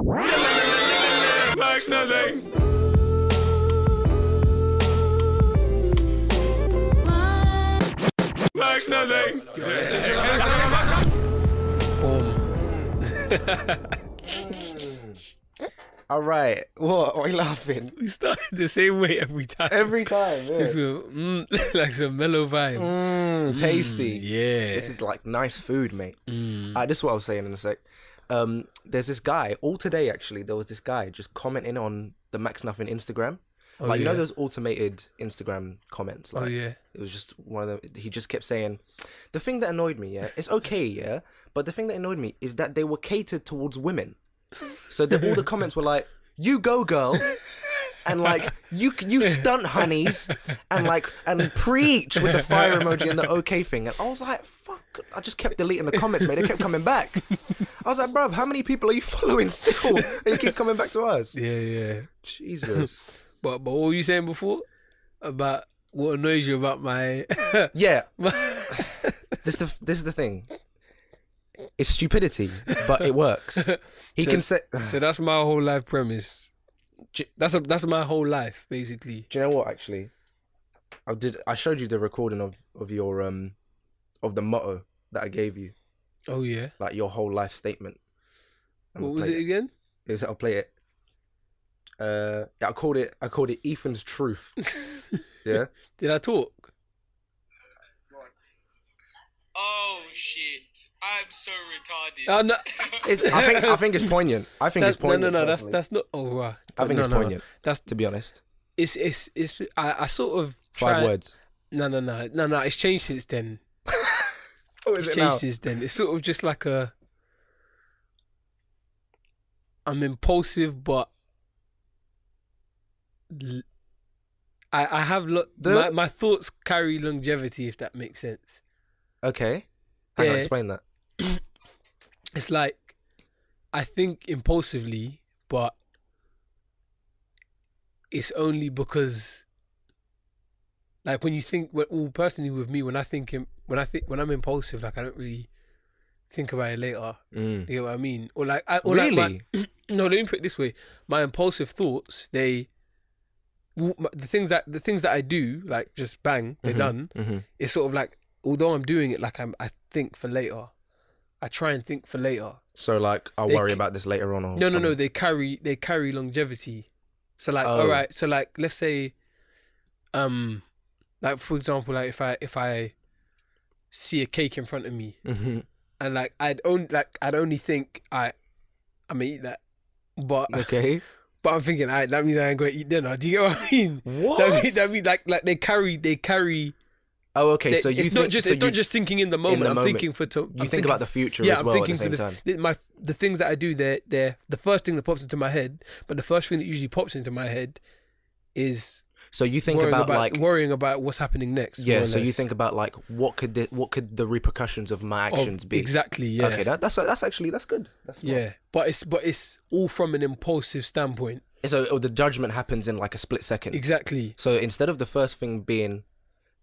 Max nothing. Max nothing. All right. What? Why are you laughing? We started the same way every time. Every time, yeah. Just with, like some mellow vibe. Tasty. Yeah. This is like nice food, mate. This is what I was saying in a sec. There's this guy, all today actually, there was this guy just commenting on the Max Nothing Instagram. Oh, like, you yeah. know those automated Instagram comments? Like, Oh, yeah. It was just one of them. He just kept saying, the thing that annoyed me, yeah, it's okay, yeah, but the thing that annoyed me is that they were catered towards women. So all the comments were like, you go, girl. And like, you stunt honeys, and preach with the fire emoji and the okay thing. And I was like, fuck. I just kept deleting the comments, mate. They kept coming back. I was like, bruv, how many people are you following still? And you keep coming back to us. Yeah. Jesus. But what were you saying before? About what annoys you about my... Yeah. This is the thing. It's stupidity, but it works. He can say... So that's my whole life premise. That's my whole life, basically. Do you know what, actually? I showed you the recording of your of the motto that I gave you. Oh, yeah. Like your whole life statement. What was it again? I'll play it. I called it Ethan's truth. Yeah. Did I talk? Oh shit! I'm so retarded. Oh, no. I think it's poignant. I think it's poignant. No. That's not. Oh, right. I think it's poignant. That's, to be honest. It's. I sort of 5 words. No. It's changed since then. What is It's it now? changed since then. It's sort of just like I'm impulsive, but I have my thoughts carry longevity, if that makes sense. Okay. Hang on, Yeah. explain that. It's like I think impulsively, but it's only because, like, when you think, personally with me, when I'm impulsive, like, I don't really think about it later. You get what I mean? Or like, Really? no, let me put it this way: my impulsive thoughts, the things that I do, like, just bang, they're done. It's sort of like, although I'm doing it, like, I think for later. I try and think for later. So like, I'll worry about this later on. Or No. something. They carry longevity. So like, all right. So like, let's say, like, for example, like, if I see a cake in front of me, and like I'd only think I'm gonna eat that, but Okay. but I'm thinking, that means I ain't gonna eat dinner. Do you get what I mean? What? That means like they carry. Oh, okay. So you it's not just thinking in the moment. I'm thinking for you think about the future as well at the same time. The things that I do, they're the first thing that pops into my head. But the first thing that usually pops into my head is So you think worrying about what's happening next. Yeah. So you think about like what could the repercussions of my actions be? Exactly. Yeah. Okay. That's good. That's smart. Yeah. But it's all from an impulsive standpoint. So the judgment happens in like a split second. Exactly. So instead of the first thing being,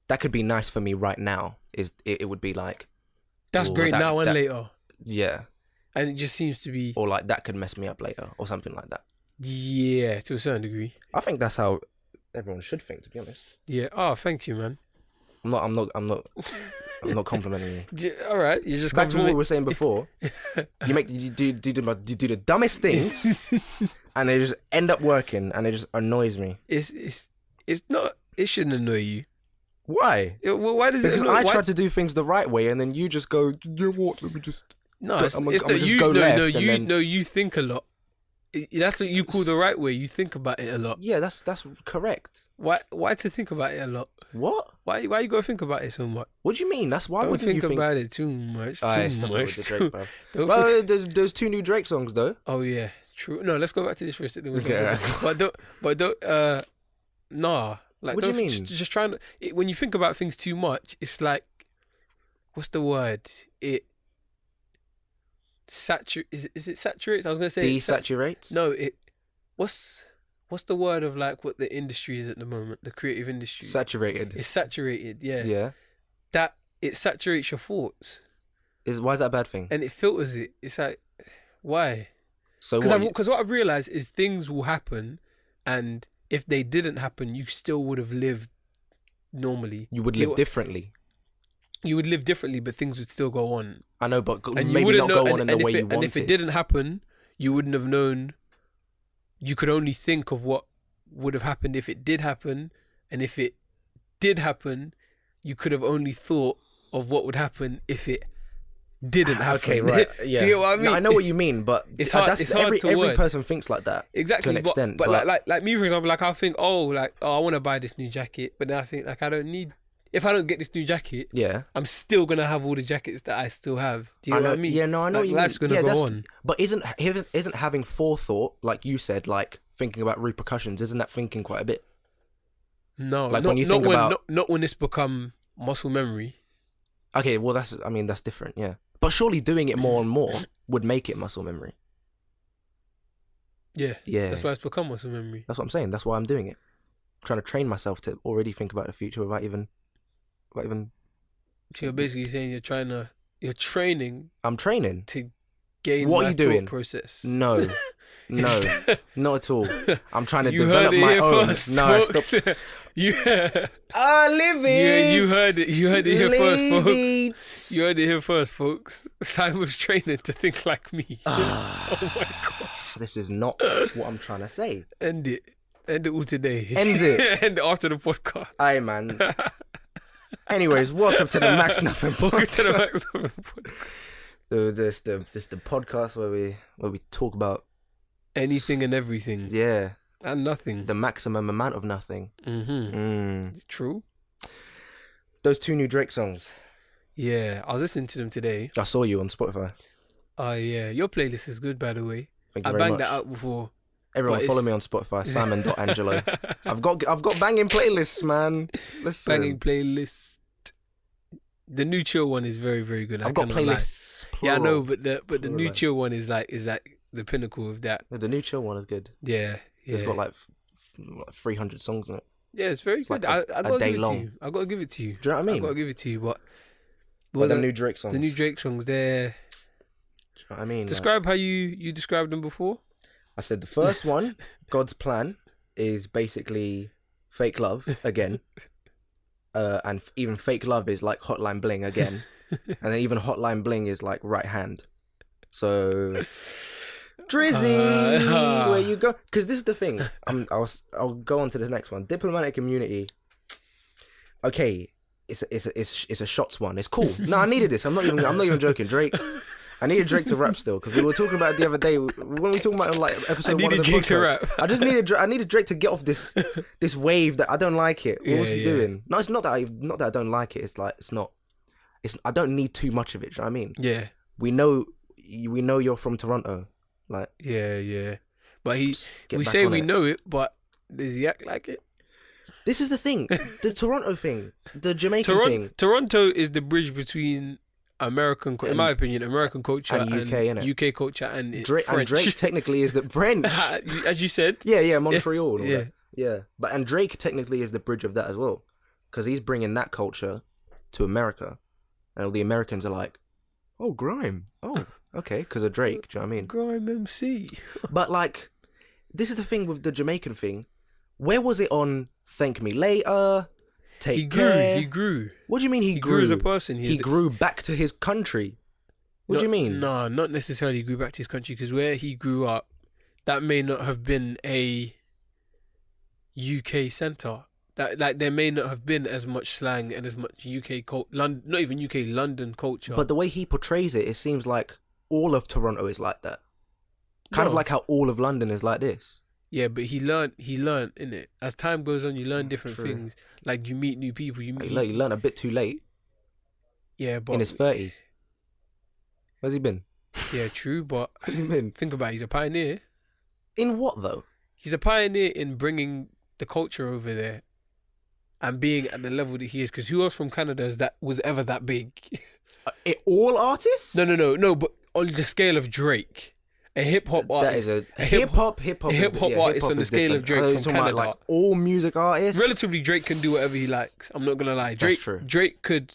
that could be nice for me right now, it would be like, that's great now and later. Yeah. And it just seems to be, Or like that could mess me up later or something like that. yeah, to a certain degree. I think that's how everyone should think, to be honest. Yeah. Oh, thank you, man. I'm not complimenting you. All right, you just Back to what we were saying before. you do the dumbest things, and they just end up working, and it just annoys me. It's not. It shouldn't annoy you. Why? Well, why does it? Because I try to do things the right way, and then you just go, you know what? Let me just. No, I'm gonna just go left. You think a lot. That's what you call the right way. You think about it a lot. Yeah, that's correct. Why to think about it a lot? What? Why you gotta think about it so much? What do you mean? That's why. Don't Wouldn't you think think about it too much. Stop Too it much. with the Drake, bro. Don't Well, think- there's 2 new Drake songs though. Oh yeah, true. No, let's go back to this for a second. Okay. But don't. Nah. Like, What do you mean? Just trying to. When you think about things too much, it's like, what's the word? It saturates. Is it saturates? I was gonna say Desaturates? No, what's the word of like what the industry is at the moment? The creative industry. Saturated. It's saturated. Yeah. Yeah. That it saturates your thoughts Why is that a bad thing? and it filters it. It's like, why? So Because what I've realized is things will happen, and if they didn't happen, you still would have lived normally. you would live differently. You would live differently, but things would still go on. I know, but And you maybe wouldn't not know, go on in the way you wanted. And if it didn't happen, you wouldn't have known. You could only think of what would have happened if it did happen, and if it did happen, you could have only thought of what would happen if it didn't happen. Okay, right. Yeah. You know what I mean? No, I know what you mean, but It's hard- that's, it's hard to every word. person thinks like that. Exactly, to an extent. but like me, for example, like I'll think, I want to buy this new jacket, but then I think, like, I don't need. If I don't get this new jacket, Yeah. I'm still gonna have all the jackets that I still have. Do you know what I mean? Yeah, no, I know Like, what you life's mean. gonna Yeah, go on. But isn't having forethought, like you said, like thinking about repercussions, isn't that thinking quite a bit? No, Like not, when you not think when about- not when it's become muscle memory. Okay, well that's different, yeah. But surely doing it more and more would make it muscle memory. Yeah, Yeah. that's why it's become muscle memory. That's what I'm saying. That's why I'm doing it. I'm trying to train myself to already think about the future without even. So you're basically saying you're training I'm training. to gain What my are you doing? thought process. No, no, not at all. I'm trying to You heard develop it my here own. first, No, folks. stop. Yeah, Live it. you heard it. You heard it here first, Live folks. it. You heard it here first, folks. Simon was training to think like me. Ah. Oh my gosh. This is not what I'm trying to say. End it. End it all today. End it. End it after the podcast. Aye, man. Anyways, welcome to the Max Nothing Welcome podcast. to the Max Nothing podcast. This the podcast where we talk about Anything and everything. yeah And nothing. the maximum amount of nothing. True. Those 2 new Drake songs. Yeah, I was listening to them today. I saw you on Spotify. Yeah, your playlist is good, by the way. Thank you I very banged much. that out before. Everyone but follow it's- me on Spotify, Simon.Angelo. I've got banging playlists, man. Listen. Banging playlist. The new chill one is very, very good. I've got cannot lie. playlists. Yeah, I plural. know, but the new Plural. chill one is like the pinnacle of that. The new chill one is good. Yeah, yeah. It's got like 300 songs in it. Yeah, it's very good. like I a gotta day give it long. to you. I gotta give it to you. Do you know what I mean? I gotta give it to you. But But the new Drake songs. the new Drake songs, they're Do you know what I mean? describe how you described them before. I said the first one, God's Plan, is basically fake love again. And even fake love is like Hotline Bling again. And then even Hotline Bling is like right hand. So Drizzy, where you go? Because this is the thing. I'll go on to the next one. Diplomatic Immunity. Okay, it's a shots one. It's cool. No, I needed this. I'm not even joking. Drake. I needed Drake to rap still because we were talking about it the other day when we were talking about like episode 1 of the Drake to podcast. rap. I just needed Drake to get off this wave that I don't like it. What was he doing? No, it's not that I don't like it. It's like I don't need too much of it. Do you know what I mean? Yeah, We know you're from Toronto. Like yeah. But get we back say on we it. know it, but does he act like it? this is the thing. The Toronto thing, the Jamaican thing. Toronto is the bridge between American, in my opinion, American culture and UK, innit? UK culture and Drake, French. and Drake technically is the French. As you said. Yeah, Montreal. And all Yeah. that. Yeah. And Drake technically is the bridge of that as well, because he's bringing that culture to America, and all the Americans are like, "Oh, grime. Oh, okay," because of Drake. Do you know what I mean? Grime MC. But like, this is the thing with the Jamaican thing. Where was it on Thank Me Later? Take He grew. Care? He grew. What do you mean he grew? Grew as a person. He grew back to his country. What do you mean? No, not necessarily grew back to his country, because where he grew up, that may not have been a UK centre. That like there may not have been as much slang and as much UK not even UK, London culture. But the way he portrays it, it seems like all of Toronto is like that. Kind of No. like how all of London is like this. Yeah, but he learned in it. As time goes on, you learn different True. things. Like you meet new people. You meet. He learned a bit too late Yeah, but in his 30s. Where's he been? yeah, true. But Where's he been? think about it, he's a pioneer. In what though? He's a pioneer in bringing the culture over there and being at the level that he is. Because who else from Canada was ever that big? All artists? No. But on the scale of Drake, a hip hop artist, That is a hip hip-hop artist on the scale of Drake You're from talking Canada. about like all music artists? Relatively, Drake can do whatever he likes. I'm not gonna lie. That's true. Drake could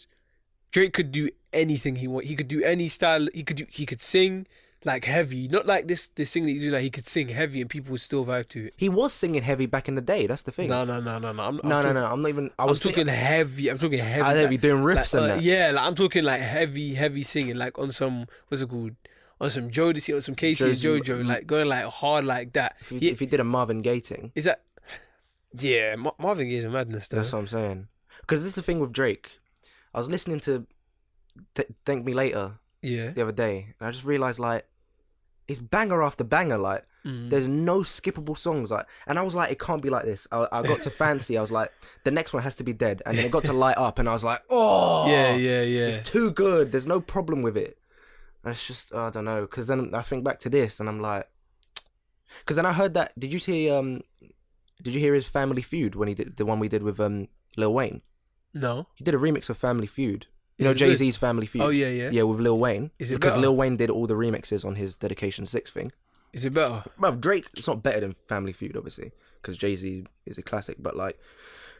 do anything he want. He could do any style. He could sing, like heavy, not like this thing that you do. Like he could sing heavy and people would still vibe to it. He was singing heavy back in the day. That's the thing. No. I'm No. I'm not even. I'm talking heavy. I'm talking heavy. I don't be doing riffs like, and that. Yeah, like I'm talking like heavy singing, like on some what's it called? On some Jodeci, on some Casey and JoJo, like going like hard like that. If he did a Marvin Gaye thing, is that? Yeah, Marvin Gaye is a madness though. that's what I'm saying. Because this is the thing with Drake. I was listening to Thank Me Later Yeah. the other day, and I just realized like it's banger after banger. Like there's no skippable songs. Like, and I was like, it can't be like this. I got to Fancy. I was like, the next one has to be Dead, and then it got to Light Up, and I was like, oh, Yeah. it's too good. There's no problem with it. And it's just I don't know. Because then I think back to this, and I'm like, because then I heard that. Did you hear his Family Feud when he did the one we did with Lil Wayne? No. He did a remix of Family Feud. You Is know it Jay-Z's Family Feud? Oh, yeah. Yeah, with Lil Wayne. Is it because better? Lil Wayne did all the remixes on his Dedication 6 thing. Is it better? Bruv, Drake, it's not better than Family Feud, obviously, because Jay-Z is a classic, but like,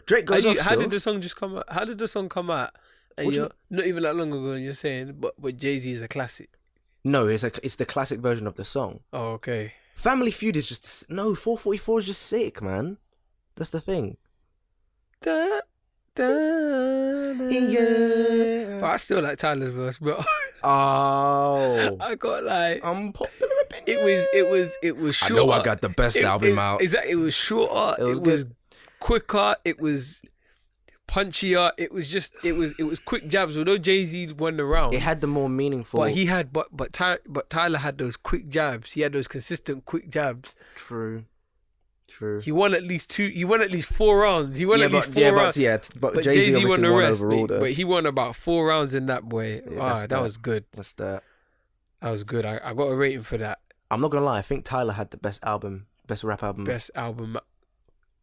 Drake goes off How still. did the song just come out? How did the song come out? And What do you're not even that long ago, and you're saying, but Jay-Z is a classic. No, it's the classic version of the song. Oh, okay. Family Feud is just, no, 444 is just sick, man. That's the thing. Yeah. Yeah. But I still like Tyler's verse, but Oh. I got like Unpopular opinion. it was I shorter. know I got the best album out. Exactly, it was shorter. It was good. Quicker. It was punchier. It was quick jabs. Although Jay-Z won the round, It had the more meaningful. but Tyler had those quick jabs. He had those consistent quick jabs. True. He won at least 4 rounds. He won at least 4 rounds. But Jay-Z Jay-Z won obviously the won rest. overall, though. But he won about 4 rounds in that boy. Yeah, That was good. That's that. That was good. I got a rating for that. I'm not gonna lie. I think Tyler had the best rap album. Best album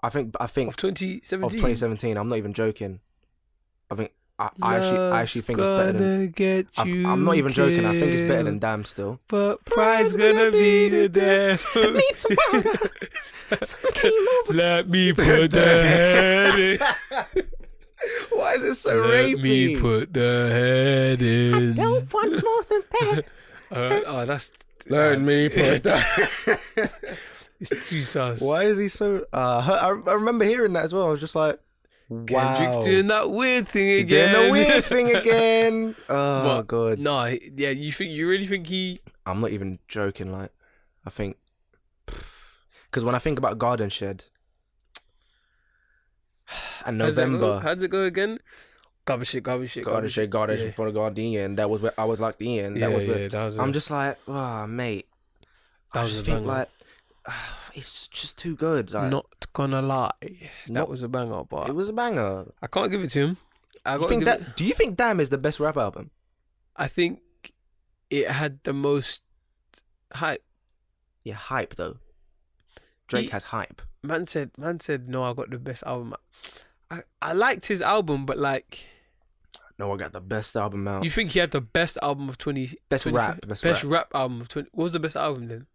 I think of 2017. of 2017. I'm not even joking. I think I actually think it's better than. Get you, I'm not even joking. I think it's better than Damn still. But pride's gonna be the death. I need some water. Someone came over. Let me put the head in. Why is it so Let rapey? me put the head in. Don't want more than that. That's. Let me put that. It's too sus. Why is he so? I remember hearing that as well. I was just like, wow. Kendrick's doing that weird thing He's again. doing the weird thing again. Oh But, god. No, yeah. You really think he? I'm not even joking. Like, I think, because when I think about Garden Shed and November, How's it go again? Garbage shit. Garden Shed, Yeah. for the Guardian. That was where I was like the end. That Yeah, was. Where, yeah, that was I'm a- just like, oh mate. That I was just a think banger. like, it's just too good. Like, Not gonna lie, that Not- was a banger. But it was a banger. I can't give it to him. Do you think Damn is the best rap album? I think it had the most hype. Yeah, hype though. Drake He- has hype. Man said, no, I got the best album. I liked his album, but like, No, I got the best album out. you think he had the best album of 20? Best 20 rap, best rap album of 20. What was the best album then?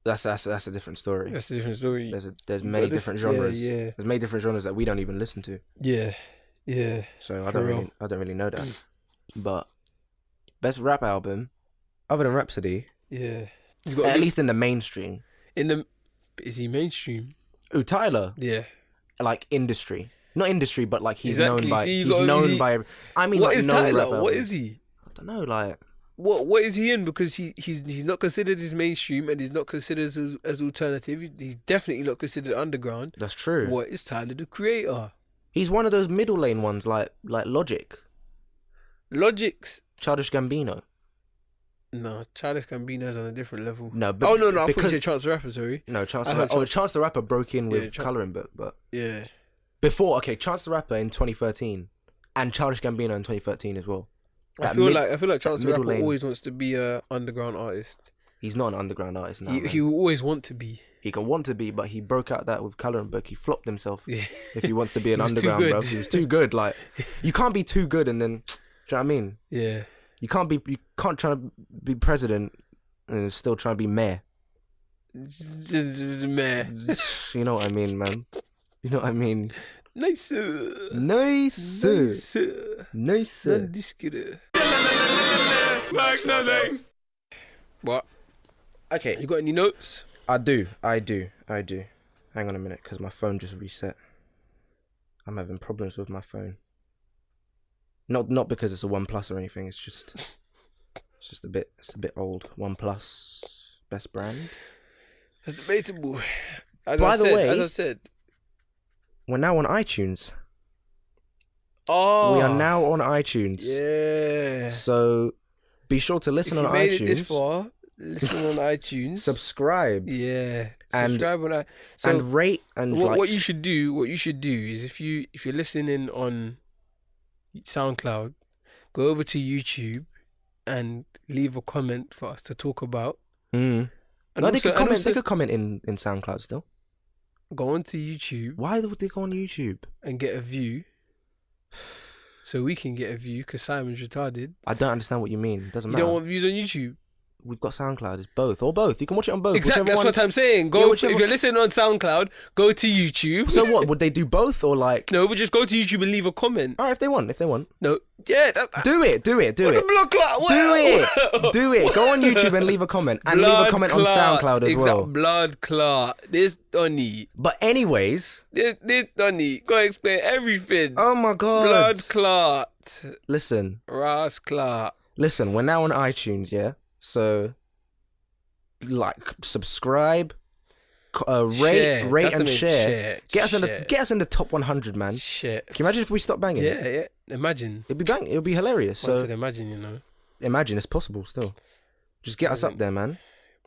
That's a different story. That's a different story. There's many different genres. Yeah, There's many different genres that we don't even listen to. yeah. So For real. I don't really know that. But best rap album, other than Rhapsody, Yeah. You at least in the mainstream. Is he mainstream? Ooh, Tyler, Yeah. like industry, not industry, but like he's Exactly. known by. See, He's known by. I mean, What like is known rap Tyler? What albums. is he? I don't know. Like, What is he in? Because he's not considered as mainstream and he's not considered as alternative. He's definitely not considered underground. that's true. What is Tyler the Creator? He's one of those middle lane ones, like Logic, Logic's Childish Gambino. no, Childish Gambino's on a different level. No, but Oh no, I thought you because said Chance the Rapper. Sorry. no, Chance I the heard Rapper. Oh, Chance the Rapper broke in with Yeah, Colouring Book, but Yeah. before, okay, Chance the Rapper in 2013 and Childish Gambino in 2013 as well. I feel like Chance the middle Rapper lane. always wants to be a underground artist. He's not an underground artist now. He will always want to be. He can want to be, but he broke out that with Colouring Book. He flopped himself. Yeah. If he wants to be an He was too underground, good. bro, he was too good. Like, you can't be too good and then, do you know what I mean? Yeah. You can't try to be president and still try to be mayor. Man. You know what I mean, man. You know what I mean. Nice. Nice. Nice. Nice. Max nothing. But Okay. you got any notes? I do. Hang on a minute, because my phone just reset. I'm having problems with my phone. Not because it's a OnePlus or anything. It's just a bit old. OnePlus, best brand. It's debatable. By the way, as I said, we're now on iTunes. oh, We are now on iTunes. Yeah. So be sure to listen if you on made iTunes. it this far, listen on iTunes. Subscribe. Yeah. And- Subscribe on that. So And rate and what you should do is if you're listening on SoundCloud, go over to YouTube and leave a comment for us to talk about. Mm. And No, also, they and could comment in SoundCloud still. go onto YouTube Why would they go on YouTube? and get a view, so we can get a view because Simon's retarded. I don't understand what you mean. Doesn't You matter. don't want views on YouTube. We've got SoundCloud. It's both. Or both. You can watch it on both. Exactly, Whichever that's one- what I'm saying. Yeah, Go whichever- if you're listening on SoundCloud, go to YouTube. So what? Would they do both or like... No, but just go to YouTube and leave a comment. Alright, if they want. No, yeah, Do it. What the blood clot? Do it. Go on YouTube and leave a comment. And leave a comment on SoundCloud as well. Blood clot. This Donny. But anyways... This Donny. Go explain everything. Oh my God. Blood clot. Listen. Ras clot. Listen, we're now on iTunes, yeah? So... Like, subscribe... Share. rate That's and the main- share. Get us in the top 100, man. Share. Can you imagine if we stopped banging? Yeah. Imagine. It'd be hilarious. So So imagine, you know. imagine it's possible still. Just get us up there, man.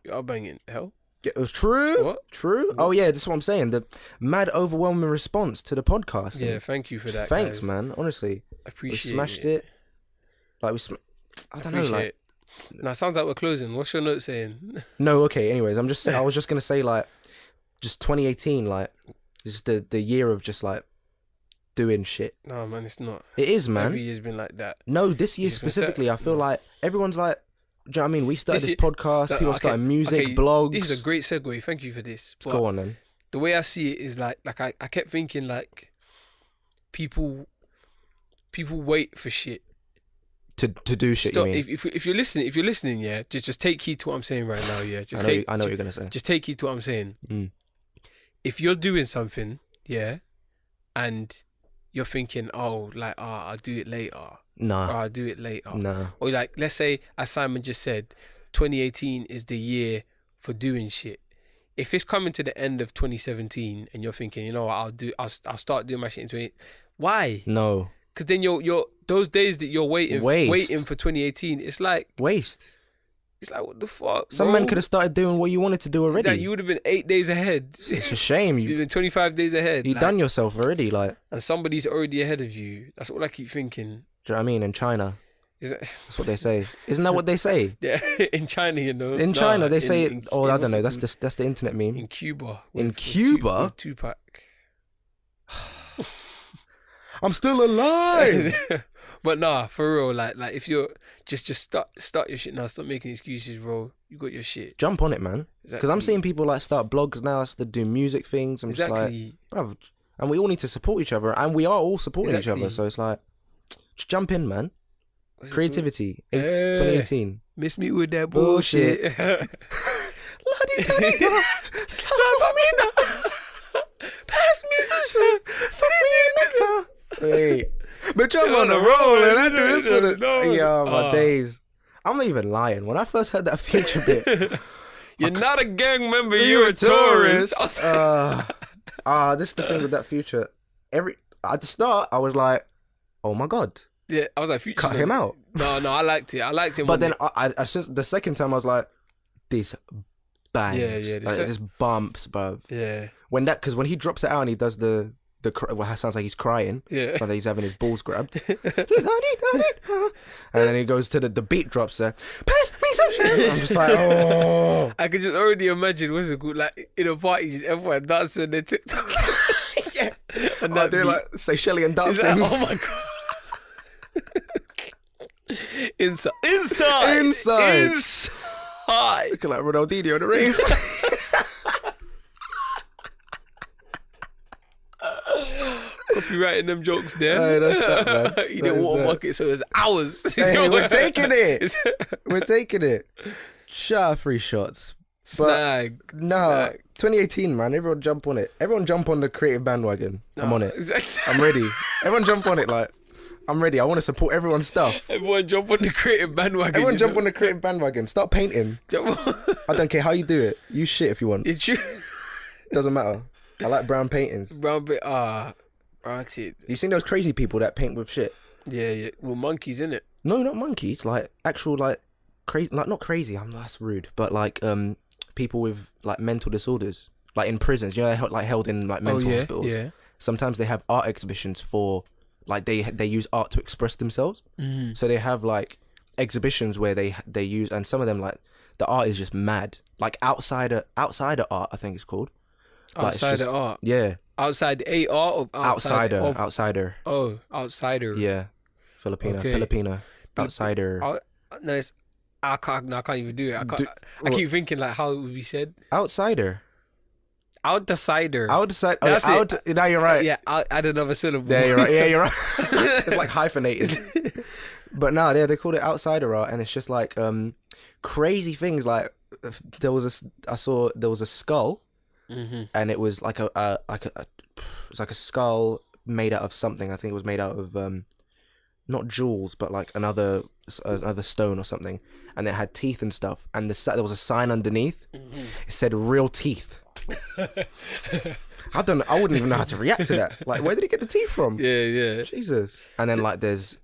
You are banging. Hell. It was true. What? True. Oh yeah, that's what I'm saying. The mad overwhelming response to the podcast. Yeah, thank you for that. Thanks, guys. man. Honestly, I appreciate we smashed it. Like I don't know. Appreciate Like it. Now sounds like we're closing. What's your note saying? no. Okay. Anyways, I was just gonna say like, just 2018. Like, this is the year of just like doing shit. No, man, it's not. It is, man. Every year's been like that. No, this year It's been specifically, I feel no. like everyone's like, do you know what I mean? We started This this year- podcast, people started music, blogs. This is a great segue. Thank you for this. But Go on then. the way I see it is like I kept thinking like people wait for shit. To do shit, Stop. you mean? If you're listening, yeah, just take heed to what I'm saying right now, yeah. Just I know what you're gonna say. Just take heed to what I'm saying. Mm. If you're doing something, yeah, and you're thinking, I'll do it later. Nah. I'll do it later. Nah. Or like, let's say, as Simon just said, 2018 is the year for doing shit. If it's coming to the end of 2017 and you're thinking, you know what, I'll start doing my shit in 20. Why? No. Because then you're those days that you're waiting for 2018. It's like Waste. what the fuck? Some bro? man could have started doing what you wanted to do It's already. like you would have been 8 days ahead. It's a shame. You've You been 25 days ahead. you done yourself already. Like, and somebody's already ahead of you. That's all I keep thinking. do you know what I mean? In China, Is it? that's what they say. Isn't that what they say? Yeah, in China, you know. In China, they say. I don't what's know. it That's called? that's the internet meme. In Cuba. In with Cuba? Tupac. I'm still alive. But nah, for real, like if you're just start your shit now. Stop making excuses, bro. You got your shit. Jump on it, man. Because I'm Exactly. seeing people like start blogs now, to do music things. I'm just like, Exactly. bruv, and we all need to support each other, and we are all supporting each Exactly. other. So it's like, just jump in, man. What's it Creativity. called? Yeah. 2018. Miss me with that Bullshit. bullshit. LaDiDaDiDa, slap me now. Pass me some shit. Fuck me, nigga. Wait. Bitch, I'm on a roll and I do this for the... No. Yeah, my days. I'm not even lying. When I first heard that feature bit... You're not a gang member, you're a tourist. This is the thing with that feature. At the start, I was like, oh my God. Yeah, I was like, Future's Cut him on it. out. No, I liked it. I liked him. But then I since the second time, I was like, this bangs. Yeah, Like, this bumps, bruv. Yeah, Because when he drops it out and he does the well, it sounds like he's crying. yeah. Sounds like he's having his balls grabbed. And then he goes to the beat drops there. Pass me some shit. I'm just like, oh. I could just already imagine what's it called, like in a party, just everyone dancing on their TikTok. Yeah. And Oh, that they're beat. like Seychelles Is dancing. that, oh my god. Inside. Looking like Ronaldinho in the rave. Copywriting them jokes there. Hey, that's that, man. He That didn't is water that. bucket, so it's hours. Hey, we're taking it. We're taking it. Shout out free shots. Snag. Nah, Snag. 2018, man. Everyone jump on it. Everyone jump on the creative bandwagon. I'm on it. Exactly. I'm ready. Everyone jump on it. Like, I'm ready. I want to support everyone's stuff. Everyone jump on the creative bandwagon. Everyone jump on the creative bandwagon. Start painting. Jump on. I don't care how you do it. Use shit if you want. It's true. Doesn't matter. I like brown paintings. Brown bit. Right. You seen those crazy people that paint with shit? Yeah. Well, monkeys, innit? No, not monkeys. Like actual like crazy. Like not crazy. That's rude. But like people with like mental disorders, like in prisons. You know, they're like held in like mental hospitals. Yeah. Sometimes they have art exhibitions for like they use art to express themselves. Mm-hmm. So they have like exhibitions where they use, and some of them like the art is just mad. Like outsider art, I think it's called. Like, Outsider art. Yeah. Outside AR or outsider? Outsider. Oh, outsider. Yeah. Filipino. Okay. Filipino. Outsider. No, I can't even do it. I keep thinking like how it would be said. Outsider. Outsider. Outside. That's it. Now you're right. Yeah, I'll add another syllable. Yeah, you're right. Yeah, you're right. It's like hyphenated. But no, they called it outsider art, and it's just like crazy things. Like there was a skull, and it was like it's like a skull made out of something. I think it was made out of not jewels, but like another stone or something, and it had teeth and stuff. And there was a sign underneath. It said "real teeth." I wouldn't even know how to react to that. Like, where did he get the teeth from? Yeah. Jesus. And then like there's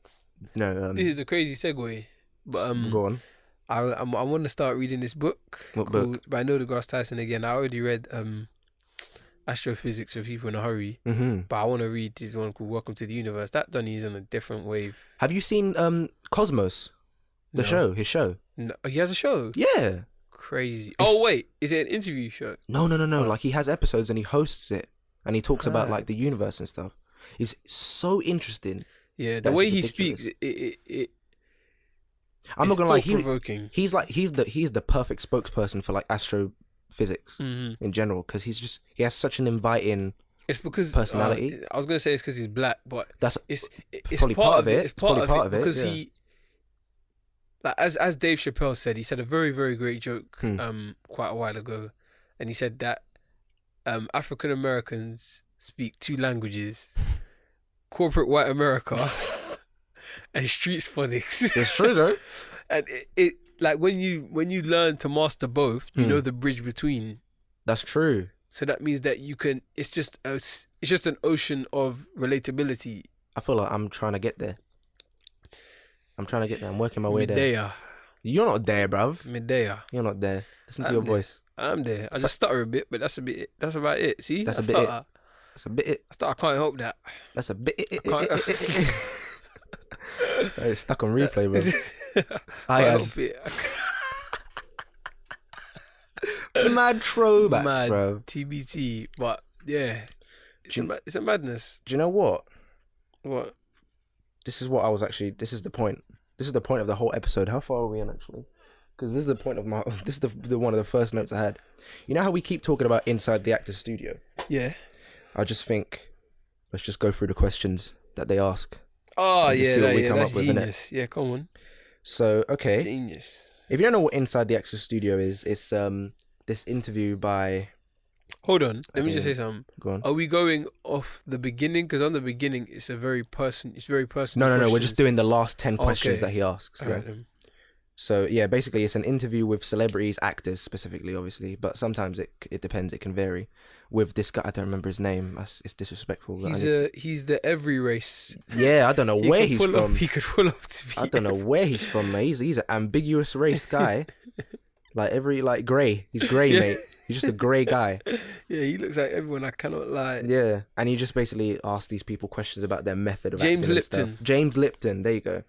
this is a crazy segue, but go on. I want to start reading this book. What book? By Neil deGrasse Tyson again. I already read Astrophysics for People in a Hurry, but I want to read this one called Welcome to the Universe. That Donnie is on a different wave. Have you seen Cosmos? The show, his show. No, he has a show. Yeah. Crazy. Oh wait, is it an interview show? No. Like he has episodes and he hosts it, and he talks about like the universe and stuff. It's so interesting. Yeah, the way he speaks, I'm not gonna lie. He's He's the perfect spokesperson for like astrophysics in general, because he has such an inviting. It's because personality. I was gonna say it's because he's black, but It's probably part of it. It's part of it because yeah. he, like as Dave Chappelle said, he said a very, very great joke quite a while ago, and he said that African Americans speak two languages: corporate white America and street phonics. It's true though. And it like when you learn to master both, you know the bridge between. That's true. So that means that you can. It's just an ocean of relatability. I feel like I'm trying to get there. I'm working my way there. Medea. You're not there, bruv. Medea. You're not there. Listen to your voice. I'm there. I just stutter a bit, but that's about it. See? That's a bit it. That's a bit it. I can't help that. That's a bit it. It's stuck on replay, bro. Mad throwbacks, bro. TBT. But yeah, it's a madness. Do you know what? What? This is the point. This is the point of the whole episode. How far are we in actually? Because this is the point of this is the one of the first notes I had. You know how we keep talking about inside the actor's studio? Yeah. I just think let's just go through the questions that they ask. Oh yeah, that's genius. Yeah, come on. So okay, genius. If you don't know what inside the actor's studio is, it's this interview by. Hold on, let me just say something. Go on. Are we going off the beginning? Because on the beginning, it's very personal. No. We're just doing the last 10 questions that he asks. All right, then. So yeah, basically it's an interview with celebrities, actors specifically, obviously, but sometimes it depends. It can vary. With this guy, I don't remember his name. It's disrespectful. He's the every race. Yeah, I don't know where he's from. He could pull off to be. I don't know where he's from, mate. He's an ambiguous race guy. Like grey. He's grey, mate. He's just a grey guy. Yeah, he looks like everyone. I cannot lie. Yeah, and he just basically asks these people questions about their method of James acting Lipton. and stuff. James Lipton, there you go.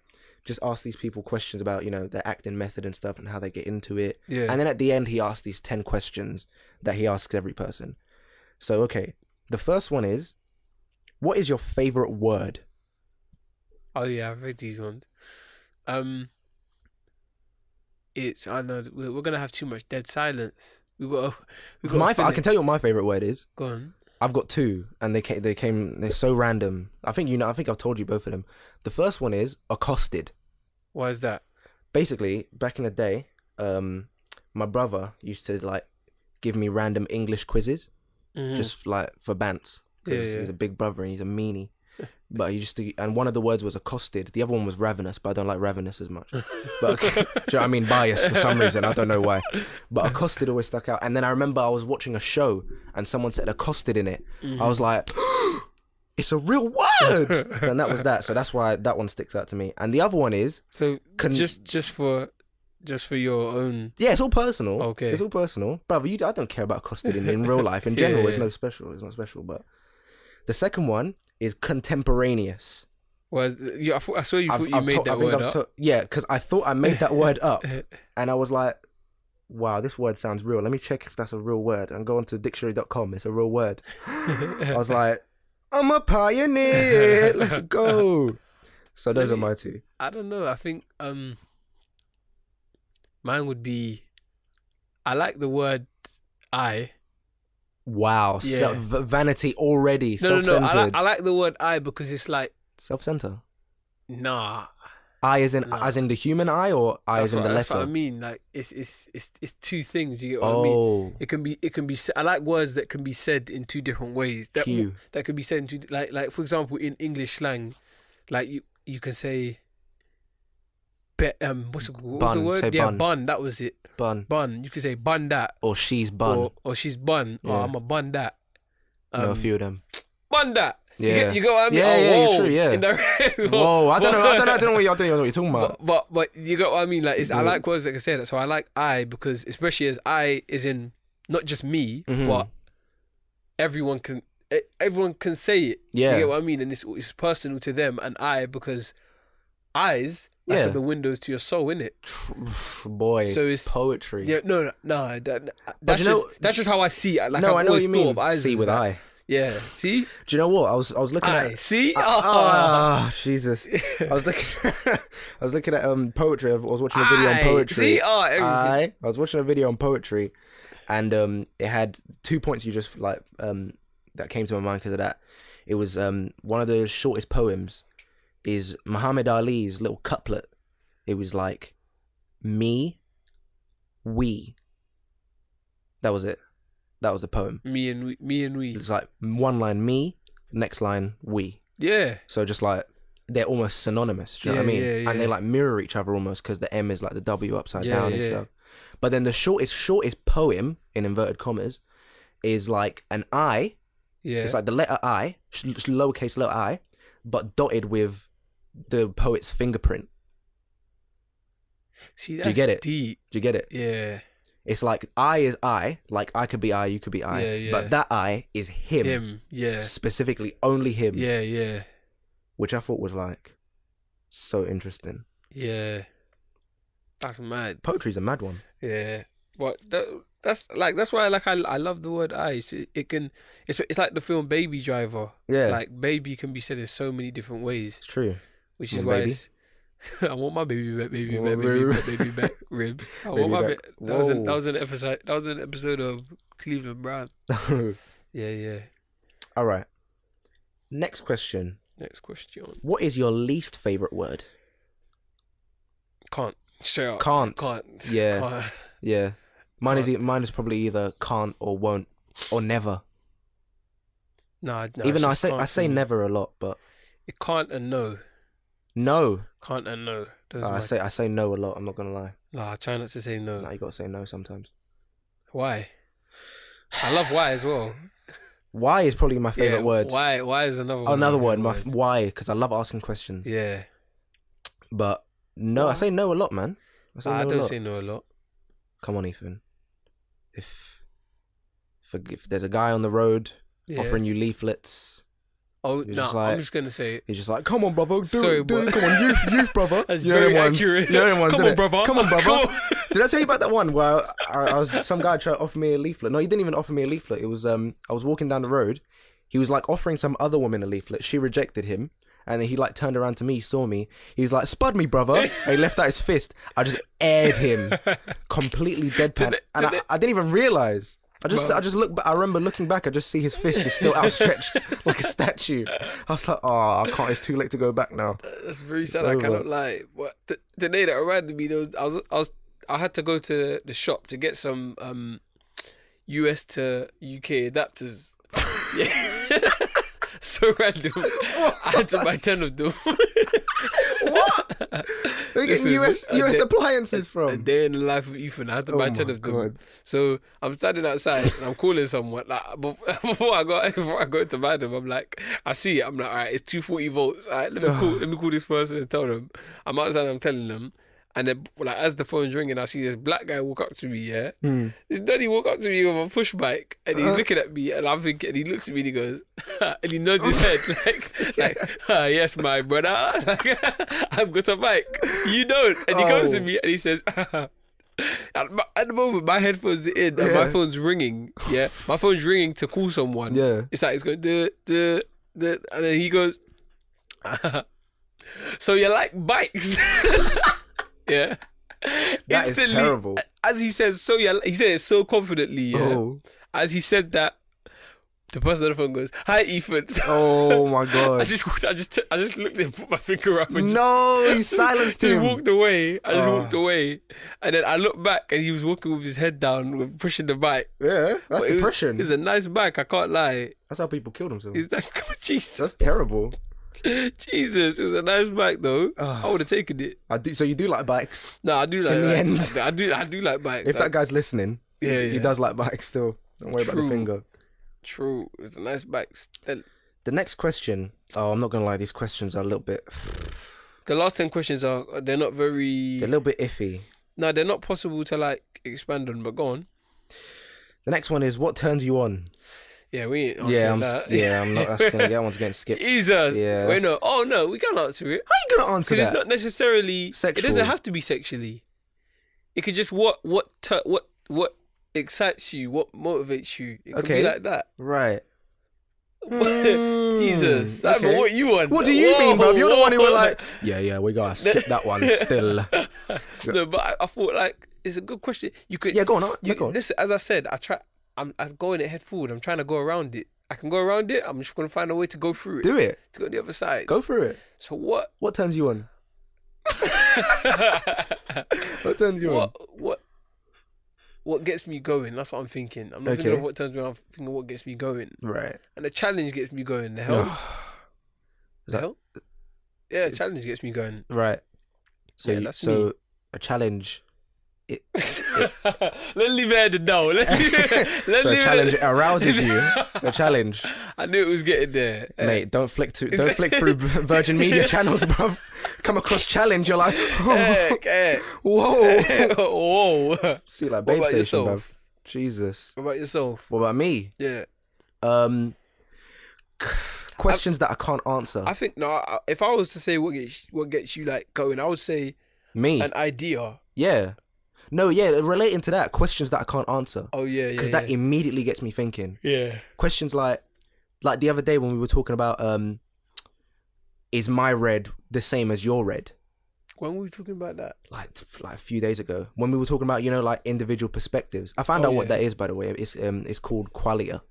Just ask these people questions about, their acting method and stuff and how they get into it. Yeah. And then at the end, he asks these 10 questions that he asks every person. So, okay, the first one is, what is your favourite word? Oh yeah, I've read these ones. I know we're gonna have too much dead silence. I can tell you what my favourite word is. Go on. I've got two, and they're so random. I think I've told you both of them. The first one is accosted. Why is that? Basically, back in the day, my brother used to like give me random English quizzes, just like for bants, because he's a big brother and he's a meanie. But he used to, and one of the words was accosted. The other one was ravenous, but I don't like ravenous as much. But do you know what I mean? Biased for some reason, I don't know why. But accosted always stuck out. And then I remember I was watching a show and someone said accosted in it. I was like, it's a real word, and that was that. So that's why that one sticks out to me. And the other one is just for your own. Yeah, it's all personal. Okay, it's all personal, brother. I don't care about accosted in real life. In general, it's no special. It's not special, but. The second one is contemporaneous. Well, I saw you thought you made that word up. Yeah, because I thought I made that word up. And I was like, wow, this word sounds real. Let me check if that's a real word. And go on to dictionary.com. It's a real word. I was like, I'm a pioneer. Let's go. So those are my two. I don't know. I think mine would be, I like the word I. Wow, Yeah. Vanity already, No. self-centered. I like the word I because it's like Self-centered. nah. I as in the human eye, or I as in the letter? That's what I mean. Like it's two things. You get what I mean? It can be. I like words that can be said in two different ways. That can be said in two. Like for example, in English slang, like you can say. What's the word? Say yeah, bun. bun. That was it. Bun. You could say bun that. Or she's bun. Or she's bun. Yeah. Or I'm a bun that. Know a few of them. Bun that. Yeah. You get what I mean? Yeah, whoa. you're true, yeah. Whoa, I don't know what you're talking about. But you get what I mean? Like, I like words that can say that. So I like I because, especially as I is in not just me, but everyone can say it. Yeah. You get what I mean? And it's personal to them. And I because eyes. Like Yeah, the windows to your soul, innit? Boy, so it's poetry. Yeah, no. That's just how I see it. Like, no, I've I know what always you thought mean. of eyes See as with that. eye. Yeah, see? Do you know what? I was looking at. See? Jesus! I was looking at poetry. I was watching a video on poetry. See? I was watching a video on poetry, and it had 2 points you just like that came to my mind because of that. It was one of the shortest poems. Is Muhammad Ali's little couplet. It was like, me, we. That was it. That was the poem. Me and we. It's like one line me, next line we. Yeah. So just like, they're almost synonymous, do you know what I mean? Yeah. And they like mirror each other almost because the M is like the W upside down and stuff. But then the shortest poem, in inverted commas, is like an I. Yeah. It's like the letter I, lowercase letter I, but dotted with the poet's fingerprint. See, that's Do you get it? deep. Do you get it? Yeah. It's like I is I, like I could be I, you could be I, Yeah. but that I is him. Him, yeah. Specifically only him. Yeah. Which I thought was like so interesting. Yeah. That's mad. Poetry's a mad one. Yeah. But that's why I love the word I. It's like the film Baby Driver. Yeah. Like baby can be said in so many different ways. It's true. Which is Want why baby? I want my baby back, baby Want back, baby back ribs. I Baby want my back. that was Whoa. an episode of Cleveland Brown. Yeah. All right. Next question. Next question. What is your least favorite word? Can't. Straight up. Can't. Yeah. Can't. Yeah. Mine is probably either can't or won't or never. Nah, Even though it's I just say can't. never a lot, but It can't and no. no. Can't and no. Those I are my- say no a lot. I'm not gonna lie. Nah, I try not to say no. Nah, you gotta say no sometimes. Why? I love why as well. Why is probably my favorite word. Why is another one? Oh, another of my word. favourite words. Why? Because I love asking questions. Yeah. But no, I say no a lot, man. I no a don't lot. say no a lot. Come on, Ethan. If there's a guy on the road Yeah. offering you leaflets, Oh You're no, just like- I'm just gonna say it. he's just like, "Come on, brother, Sorry, do but- it. Come on, youth, brother." That's You know very them ones. accurate. You know them ones, Come on, innit? brother. Come on, brother. Come on. Did I tell you about that one where I was some guy tried to offer me a leaflet? No, he didn't even offer me a leaflet. It was I was walking down the road. He was like offering some other woman a leaflet. She rejected him, and then he like turned around to me, saw me. He was like, "Spud me, brother." And he left out his fist. I just aired him, completely deadpan, and I didn't even realize. I just look. I remember looking back. I just see his fist is still outstretched like a statue. I was like, "Oh, I can't. It's too late to go back now." That's very sad. I over. cannot lie. What today that reminded me? I was I had to go to the shop to get some US to UK adapters. Yeah. So random. I had to buy 10 of them. What? Where are you getting US appliances A from? day in the life of Ethan. I had to buy 10 of them. God. So I'm standing outside and I'm calling someone. Like before I go to buy them, I'm like, I see it. I'm like, all right, it's 240 volts. All right, let me call this person and tell them. I'm outside. I'm telling them. And then, like, as the phone's ringing, I see this black guy walk up to me. Yeah, this daddy walk up to me with a push bike, and he's looking at me, and I'm thinking, and he looks at me and he goes, and he nods his head yes, my brother, like, I've got a bike, you don't. And he comes to me and he says, at the moment my headphones are in and my phone's ringing. Yeah, my phone's ringing to call someone. Yeah, it's like it's going and then he goes, so you like bikes? Yeah, that is terrible. As he says, he said it so confidently. Yeah, as he said that, the person on the phone goes, "Hi, Ethan." Oh my God! I just looked and put my finger up and you silenced him. He walked away. I just walked away, and then I looked back and he was walking with his head down, pushing the bike. Yeah, that's depression. It's a nice bike. I can't lie. That's how people kill themselves. He's like, Jesus, that's terrible. Jesus, it was a nice bike though. I would have taken it. So you do like bikes? No, I do like. In the end, I do like bikes. If that guy's listening, he does like bikes still. Don't worry about the finger. True, it's a nice bike. Still. The next question. Oh, I'm not gonna lie. These questions are a little bit. The last 10 questions they're not very. They're a little bit iffy. No, they're not possible to like expand on. But go on. The next one is, what turns you on? Yeah, we ain't answering that. I'm not asking. That one's getting skipped. Jesus. Yeah. Wait, no. Oh no, we can't answer it. How you gonna answer that? Because it's not necessarily sexual. It doesn't have to be sexually. It could just what excites you, what motivates you. It could be like that. Right. Jesus, Simon, what you want? What do you mean, bro? You're the one who were like, yeah, we gotta skip that one still. No, but I thought like it's a good question. You could go on. Go on. Listen, as I said, I'm going it head forward. I'm trying to go around it. I can go around it. I'm just gonna find a way to go through it. Do it. To go the other side. Go through it. So what? What turns you on? What turns you on? What gets me going? That's what I'm thinking. I'm not thinking of what turns me on. I'm thinking of what gets me going. Right. And the challenge gets me going. The hell? Is that? Hell? Yeah, the challenge gets me going. Right. So that's me. A challenge. Let's leave it at the door. So a challenge arouses you. A challenge. I knew it was getting there, mate. Don't flick through Virgin Media channels, bruv. Come across challenge, you're like, whoa. See, like Babe Station, bruv. Jesus. What about yourself? What about me? Yeah. Questions that I can't answer. I think if I was to say what gets you like going, I would say me an idea. Yeah. No, yeah, relating to that, questions that I can't answer. Oh, yeah. Because that immediately gets me thinking. Yeah. Questions like the other day when we were talking about, is my red the same as your red? When were we talking about that? Like a few days ago. When we were talking about, like individual perspectives. I found out what that is, by the way. It's called qualia.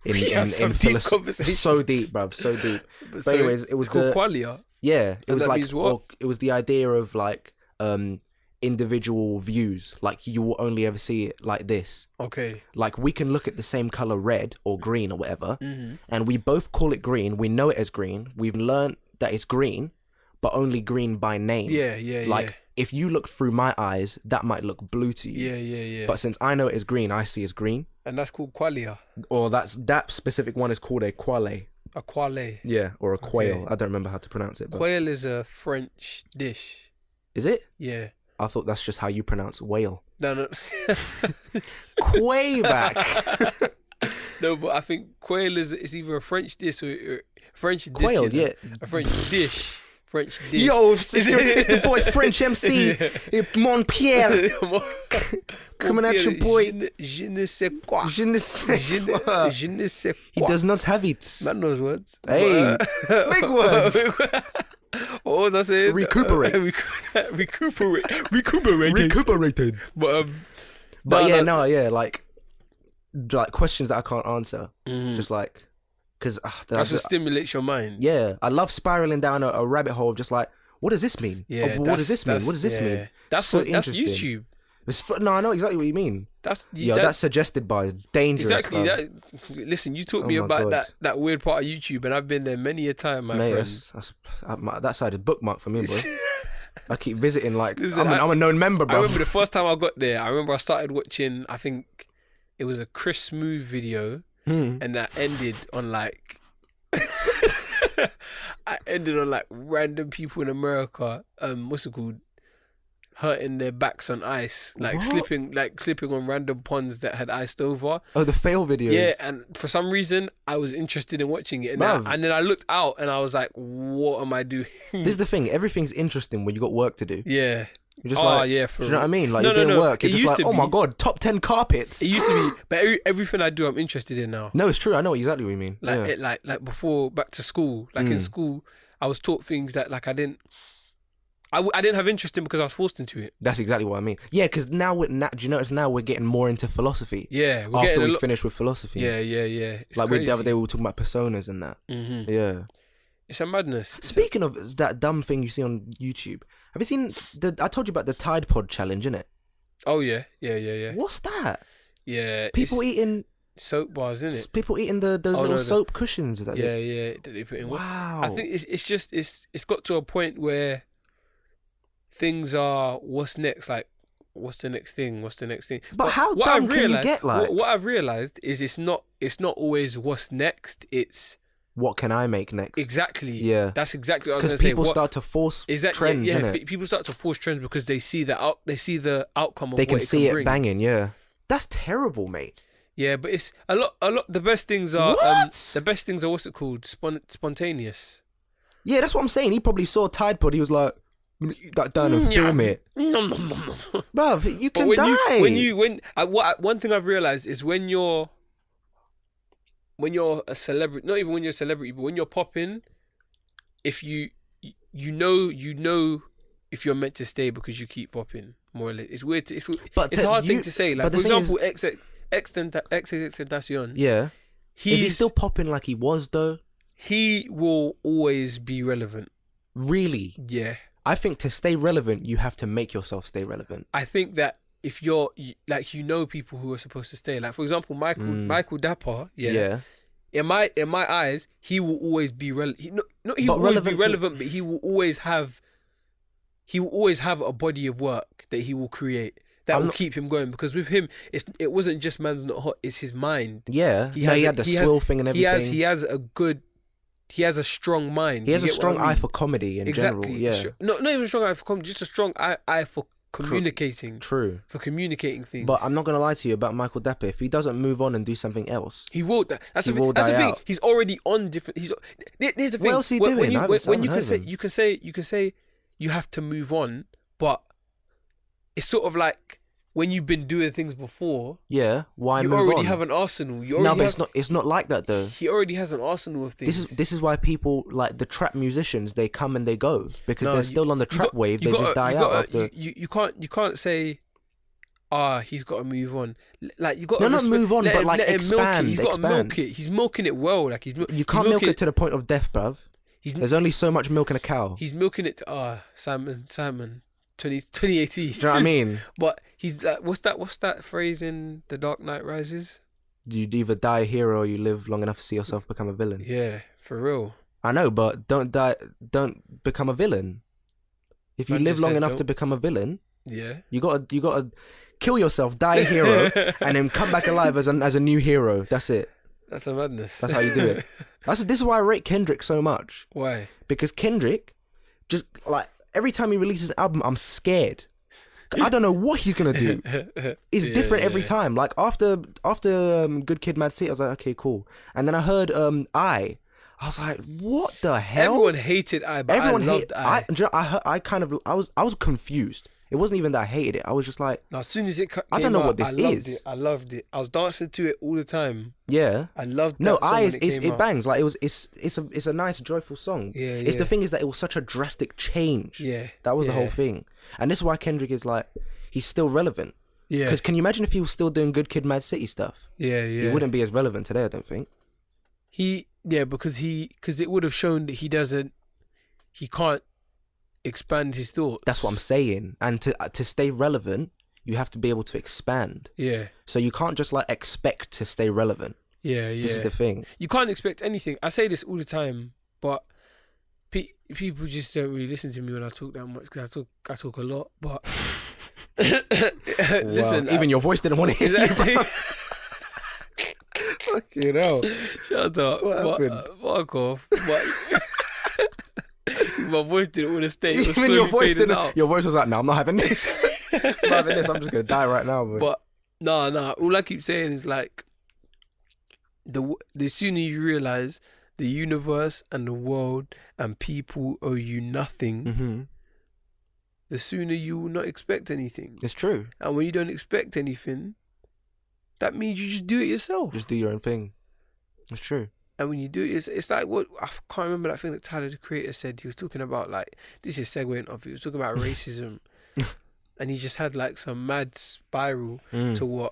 In deep conversations. So deep, bruv, so deep. But so anyways, it was called qualia? Yeah. It was like, means what? It was the idea of like, individual views, like you will only ever see it like this. Okay. Like we can look at the same color, red or green or whatever, and we both call it green. We know it as green. We've learned that it's green, but only green by name. Yeah. Like if you look through my eyes, that might look blue to you. Yeah. But since I know it as green, I see it as green. And that's called qualia. Or that specific one is called a quale. A quale. Yeah, or a quail. Okay. I don't remember how to pronounce it. But... Quail is a French dish. Is it? Yeah. I thought that's just how you pronounce whale. No. Quayback. No, but I think quail is either a French dish or French dish. Quail, yeah. A French dish. French dish. Yo, it's the boy French MC, Mon Pierre. Coming at your boy. Je ne sais quoi. Je ne sais quoi. Je ne sais quoi. He does not have it. Man knows words. Hey, big words. What was I saying? Recuperate. Recuperated. But like questions that I can't answer. Just like, because that's what stimulates your mind. Yeah, I love spiraling down a rabbit hole of just like, what does this mean? Yeah, what does this mean? What does this mean? That's so that's interesting. YouTube. No, I know exactly what you mean. That's suggested by dangerous. Exactly. Fam. Listen, you taught Oh me my about God. that weird part of YouTube, and I've been there many a time, my Mate, friend. that side is bookmarked for me, bro. I keep visiting like Listen, I'm a known member, bro. I remember the first time I got there. I remember I started watching. I think it was a Chris Smooth video, and that ended on like. I ended on like random people in America. What's it called? Hurting their backs on ice, like slipping on random ponds that had iced over. Oh, the fail videos. Yeah, and for some reason I was interested in watching it, and, Bruv. and then I looked out and I was like, "What am I doing?" This is the thing. Everything's interesting when you got work to do. Yeah. You're just like, yeah, do you know what I mean? Like No, you're no, doing no. work. You're It just used like, to oh my be- God, top 10 carpets. It used to be, but everything I do, I'm interested in now. No, it's true. I know exactly what you mean. Like Yeah. like before back to school, like in school, I was taught things that like I didn't have interest in because I was forced into it. That's exactly what I mean. Yeah, because now do you notice now we're getting more into philosophy? Yeah, we're After getting we finish with philosophy. Yeah. It's Like crazy. the other day we were talking about personas and that. Mm-hmm. Yeah. It's a madness. Speaking of that dumb thing you see on YouTube, have you seen I told you about the Tide Pod challenge, innit? Oh yeah. What's that? Yeah, People it's eating soap bars, isn't it? People eating those little soap cushions that Yeah, that they put in. Wow. I think it's got to a point where things are what's next, like what's the next thing? But how what dumb I've can you realised- get, like? what I've realized is it's not always what's next. It's what can I make next? exactly. Yeah. That's exactly what I was going Because to say. people start to force trends, yeah, innit? people start to force trends because they see the outcome of They what can it see can it bring. banging, yeah. That's terrible, mate. Yeah, but it's a lot. The best things are What? the best things are what's it called? Spontaneous. Yeah, that's what I'm saying. He probably saw Tide Pod. He was like, "Let me eat that down and film it." Bruv, you can die. One thing I've realized is when you're a celebrity, not even when you're a celebrity, but when you're popping, if you know if you're meant to stay because you keep popping, more or less. It's weird. It's a hard thing to say. Like, but for the thing example, XXXTentacion. Yeah. Is he still popping like he was, though? He will always be relevant. Really? Yeah. I think to stay relevant, you have to make yourself stay relevant. I think that if you're like, people who are supposed to stay, like for example, Michael Dapper, yeah. In my eyes, he will always be relevant. He will always be relevant, but he will always have a body of work that he will create that will keep him going. Because with him, it wasn't just man's not hot; it's his mind. Yeah, he had the swill thing and everything. He has a strong mind. He has a strong eye for comedy in general. Yeah, not even a strong eye for comedy, just a strong eye for communicating. True. For communicating things. But I'm not gonna lie to you about Michael Dapper. If he doesn't move on and do something else, he will. That's the thing. out. He's already on different. There's the thing. What else is he doing? When you can say you have to move on, but it's sort of like when you've been doing things before. Yeah. Why you move on? already have an arsenal. It's not like that though. He already has an arsenal of things. This is why people like the trap musicians. They come and they go because they're still on the trap wave. They just die out after. You can't say, he's got to move on. Like you got not move on, but like expand. He's got to milk it. He's milking it well. Like you can't milk it to the point of death, bruv. There's only so much milk in a cow. He's milking it to Simon 2018. Do you know what I mean? But he's like, what's that phrase in The Dark Knight Rises? You'd either die a hero or you live long enough to see yourself become a villain. Yeah, for real. I know, but don't become a villain. If you live long enough to become a villain, you gotta kill yourself, die a hero, and then come back alive as a new hero. That's it. That's a madness. That's how you do it. This is why I rate Kendrick so much. Why? Because Kendrick, just like every time he releases an album, I'm scared. I don't know what he's gonna do. It's different every time. Like after Good Kid, Mad City, I was like, okay, cool. And then I heard I was like, what the hell? Everyone hated I, but I loved I. I was confused. It wasn't even that I hated it. I was just like, now, as soon as it came I don't know out, what this is. I loved it. I was dancing to it all the time. Yeah, I loved that no, song when it bangs. Like it's a nice, joyful song. Yeah, It's the thing is that it was such a drastic change. Yeah, that was the whole thing. And this is why Kendrick is like, he's still relevant. Yeah, because can you imagine if he was still doing Good Kid, Mad City stuff? Yeah. He wouldn't be as relevant today, I don't think. Because it would have shown that he can't expand his thoughts. That's what I'm saying. And to stay relevant, you have to be able to expand. Yeah. So you can't just like expect to stay relevant. Yeah. This is the thing. You can't expect anything. I say this all the time, but people just don't really listen to me when I talk that much because I talk a lot. But listen, wow. Even your voice didn't want to hear you. Fucking hell. Shut up. What happened? Fuck off. But my voice didn't want to stay. It was Even your slowly voice fading didn't. out. Your voice was like, "No, I'm not having this. I'm not having this. I'm just gonna die right now." But no. All I keep saying is like, the sooner you realize the universe and the world and people owe you nothing, the sooner you will not expect anything. It's true. And when you don't expect anything, that means you just do it yourself. Just do your own thing. It's true. And when you do it, it's like what I can't remember that thing that Tyler the Creator said. He was talking about like, this is segueing off. He was talking about racism, and he just had like some mad spiral to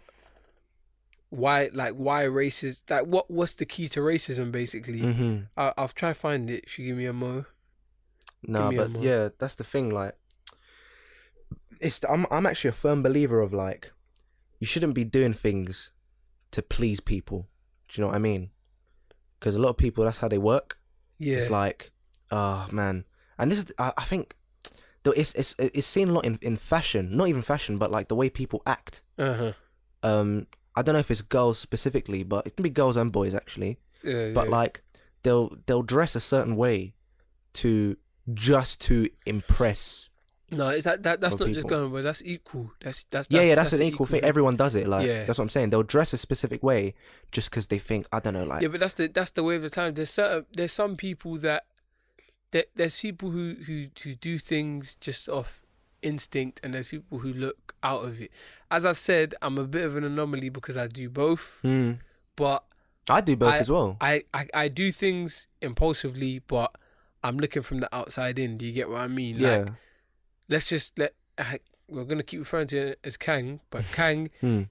why racism, like what's the key to racism basically. I'll try to find it if you give me a mo. No, but yeah, that's the thing. Like, I'm actually a firm believer of like, you shouldn't be doing things to please people. Do you know what I mean? Because a lot of people, that's how they work. Yeah. It's like, oh man, and this is I think it's seen a lot in fashion, not even fashion, but like the way people act. I don't know if it's girls specifically, but it can be girls and boys actually. Yeah. But like they'll dress a certain way to impress. No, it's that's not people. Just going, but that's equal. That's an equal thing. Everyone does it. Like that's what I'm saying. They'll dress a specific way just because they think, I don't know, like. Yeah, but that's the way of the time. There's some people there's people who do things just off instinct, and there's people who look out of it. As I've said, I'm a bit of an anomaly because I do both. But I do both as well. I do things impulsively, but I'm looking from the outside in. Do you get what I mean? Yeah. Like, we're going to keep referring to it as Kang, but Kang, I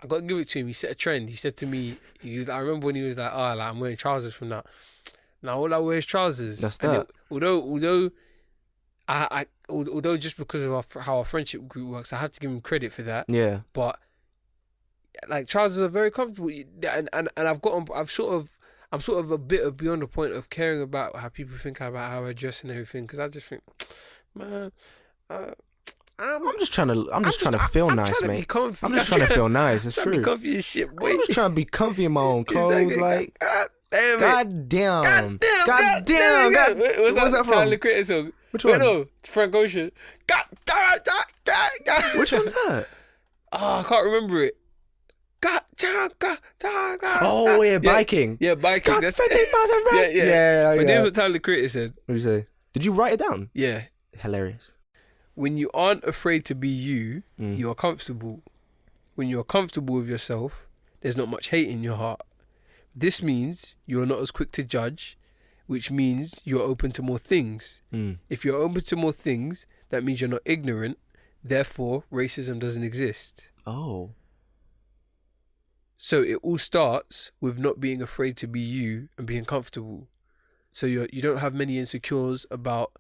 got to give it to him. He set a trend. He said to me, I remember when he was like, I'm wearing trousers from now. Now all I wear is trousers. That's that. Although just because of how our friendship group works, I have to give him credit for that. Yeah. But like trousers are very comfortable, and I'm sort of a bit beyond the point of caring about how people think about how I dress and everything, because I just think, man, I'm just trying to feel nice, mate. I'm just trying to feel nice. It's true. Be comfy as shit, boy. I'm just trying to be comfy in my own clothes. Like, God damn. What's that from? Tyler the Creator song? Which one? No, it's Frank Ocean. Which one's that? I can't remember it. Oh yeah, biking. Yeah, biking. That's 50 miles an hour. Yeah. But this is what Tyler the Creator said. What did you say? Did you write it down? Yeah. Hilarious. When you aren't afraid to be you, you are comfortable. When you are comfortable with yourself, there's not much hate in your heart. This means you are not as quick to judge, which means you're open to more things. If you're open to more things, that means you're not ignorant. Therefore, racism doesn't exist. Oh. So it all starts with not being afraid to be you and being comfortable. So you don't have many insecures about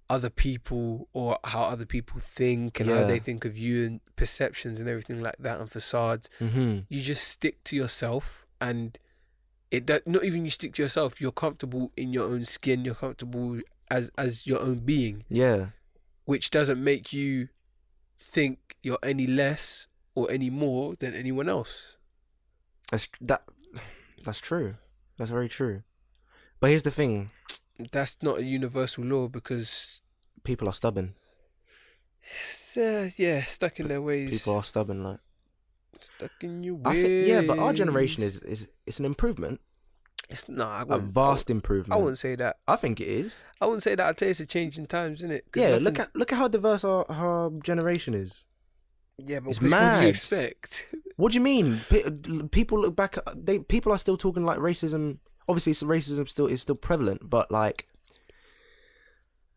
other people or how other people think and how they think of you and perceptions and everything like that and facades. You just stick to yourself, and not even you stick to yourself, you're comfortable in your own skin, you're comfortable as your own being. Yeah. Which doesn't make you think you're any less or any more than anyone else. That's true. That's very true. But here's the thing. That's not a universal law because people are stubborn. Stuck in their ways. People are stubborn, like stuck in your ways. But our generation is it's an improvement. It's not a vast improvement. I wouldn't say that. I think it is. I wouldn't say that. I'd say it's a change in times, isn't it? Yeah, look at how diverse our generation is. Yeah, but it's mad. What do you expect? What do you mean? People look back. People are still talking like racism. Obviously, racism is still prevalent, but like,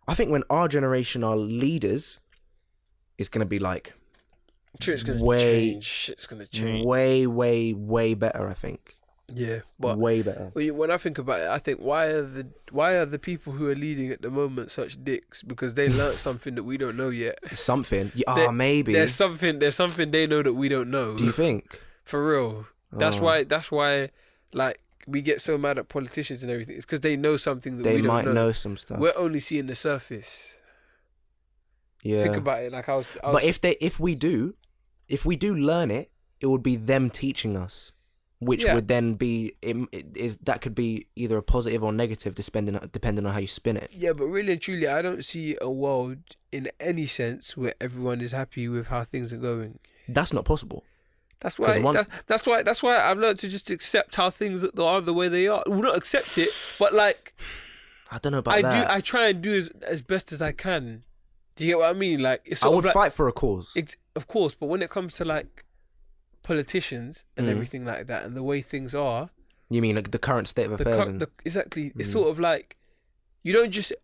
I think when our generation are leaders, it's gonna be like, it's gonna change. Shit's gonna change. Way, way, way better. I think. Yeah, but way better. when I think about it, I think why are the people who are leading at the moment such dicks? Because they learnt something that we don't know yet. Something. Yeah, maybe. There's something they know that we don't know. Do you think? For real. That's why like we get so mad at politicians and everything. It's because they know something that we don't know. They might know some stuff. We're only seeing the surface. Yeah. Think about it. Like I was But if we do learn it, it would be them teaching us, which would then be that could be either a positive or negative, depending on how you spin it. Yeah, but really and truly, I don't see a world in any sense where everyone is happy with how things are going. That's not possible. That's why. That's why I've learned to just accept how things are the way they are. Well, not accept it, but like I don't know about that. I try and do as best as I can. Do you get what I mean? Like it's I sort would of like, fight for a cause. Of course, but when it comes to like politicians and everything like that, and the way things are, you mean like the current state of affairs? Exactly. It's sort of like you don't just.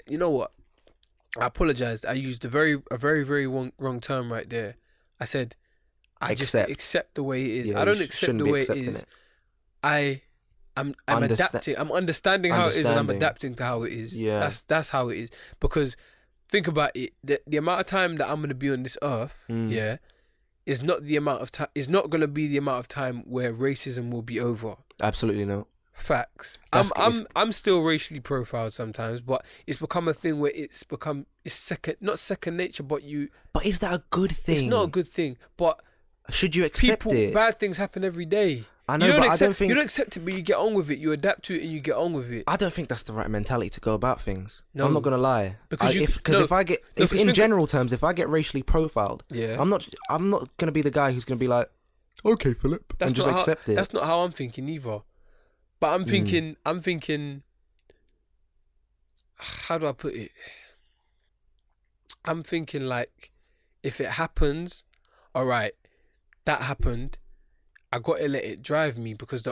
You know what? I apologized. I used a very wrong term right there. I said. I just accept the way it is. Yeah, I don't accept the way it is. I'm adapting. I'm understanding how it is, and I'm adapting to how it is. Yeah, that's how it is. Because think about it: the amount of time that I'm going to be on this earth, is not the amount of time. Is not going to be the amount of time where racism will be over. Absolutely not. Facts. I'm still racially profiled sometimes, but it's become a thing where it's not second nature, but you. But is that a good thing? It's not a good thing, but. Should you accept it? Bad things happen every day. I know, but I don't think... You don't accept it, but you get on with it. You adapt to it and you get on with it. I don't think that's the right mentality to go about things. No. I'm not going to lie. Because if in general terms, if I get racially profiled, I'm not going to be the guy who's going to be like, okay, Philip, and just accept it. That's not how I'm thinking either. But I'm thinking, how do I put it? I'm thinking like, if it happens, all right, that happened. I got to let it drive me because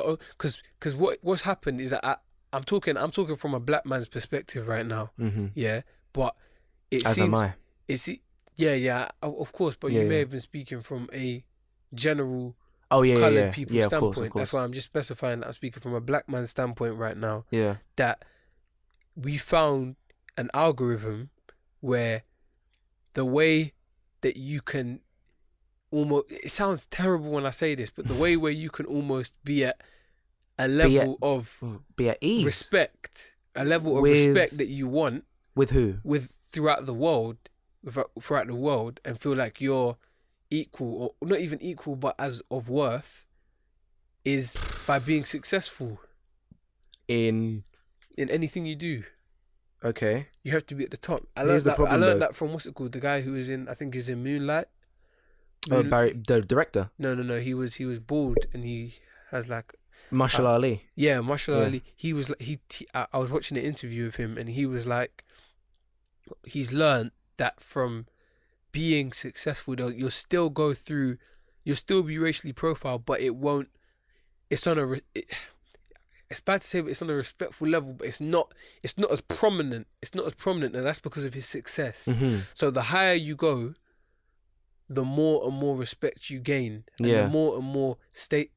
what's happened is that I'm talking from a black man's perspective right now. Mm-hmm. Yeah, but am I. Yeah, of course. But you may have been speaking from a general coloured people Of standpoint. course. That's why I'm just specifying that I'm speaking from a black man's standpoint right now. Yeah, that we found an algorithm where the way that you can. Almost, it sounds terrible when I say this, but the way where you can almost be at a level be at ease, respect, a level of respect that you want with who, throughout the world, and feel like you're equal, or not even equal, but as of worth, is by being successful in anything you do. Okay, you have to be at the top. I learned that from what's it called? The guy who is in, I think he's in Moonlight. Barry, the director. No. He was bald and he has like Marshall Ali. Yeah, Marshall Ali. I was watching an interview with him and he was like, he's learned that from being successful, though, you'll still be racially profiled, but it won't. It's bad to say, but it's on a respectful level, but it's not as prominent. It's not as prominent, and that's because of his success. Mm-hmm. So the higher you go, the more and more respect you gain, and the more and more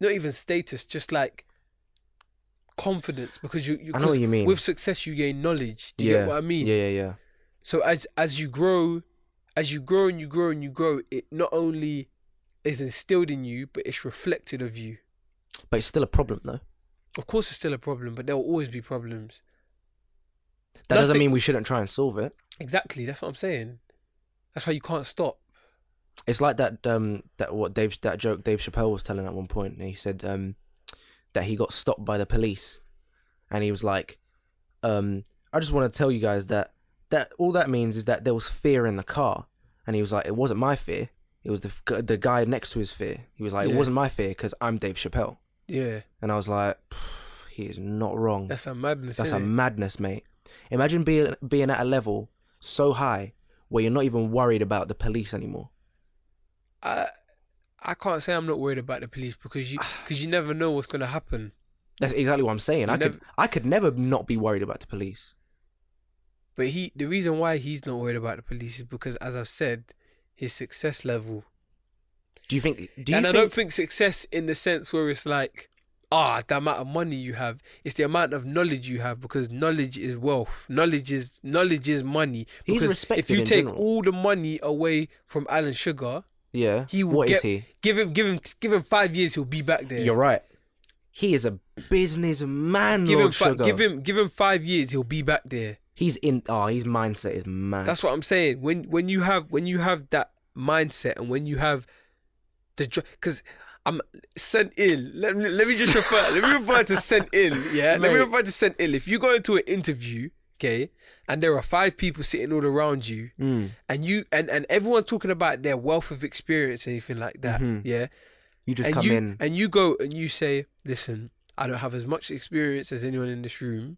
not even status, just like confidence, because you I know what you mean. With success you gain knowledge. Do you get what I mean? Yeah. So as you grow, it not only is instilled in you, but it's reflected of you. But it's still a problem, though. Of course, it's still a problem, but there will always be problems. That doesn't mean we shouldn't try and solve it. Exactly, that's what I'm saying. That's why you can't stop. It's like that joke Dave Chappelle was telling at one point. And he said that he got stopped by the police, and he was like, "I just want to tell you guys that all that means is that there was fear in the car." And he was like, "It wasn't my fear. It was the guy next to his fear." He was like, "It wasn't my fear because I'm Dave Chappelle." Yeah. And I was like, he is not wrong. That's a madness. That's a madness, mate. Imagine being at a level so high where you're not even worried about the police anymore. I can't say I'm not worried about the police because you never know what's going to happen. That's exactly what I'm saying. I could never not be worried about the police. But the reason why he's not worried about the police is because, as I've said, his success level. I don't think success in the sense where it's like, the amount of money you have. It's the amount of knowledge you have, because knowledge is wealth. Knowledge is money. He's Because respected if you in take general. all the money away from Alan Sugar, Yeah. he will What get, is he? Give him 5 years, he'll be back there. You're right. He is a businessman, Give Lord him, Sugar. give him 5 years, he'll be back there. His mindset is mad. That's what I'm saying. When you have that mindset, and when you have the, because I'm sent ill. Let me just refer to sent ill. Yeah, let me refer to sent ill. If you go into an interview, okay, and there are 5 people sitting all around you, and you and everyone talking about their wealth of experience and anything like that, yeah. You just come in. and you go and you say, listen, I don't have as much experience as anyone in this room,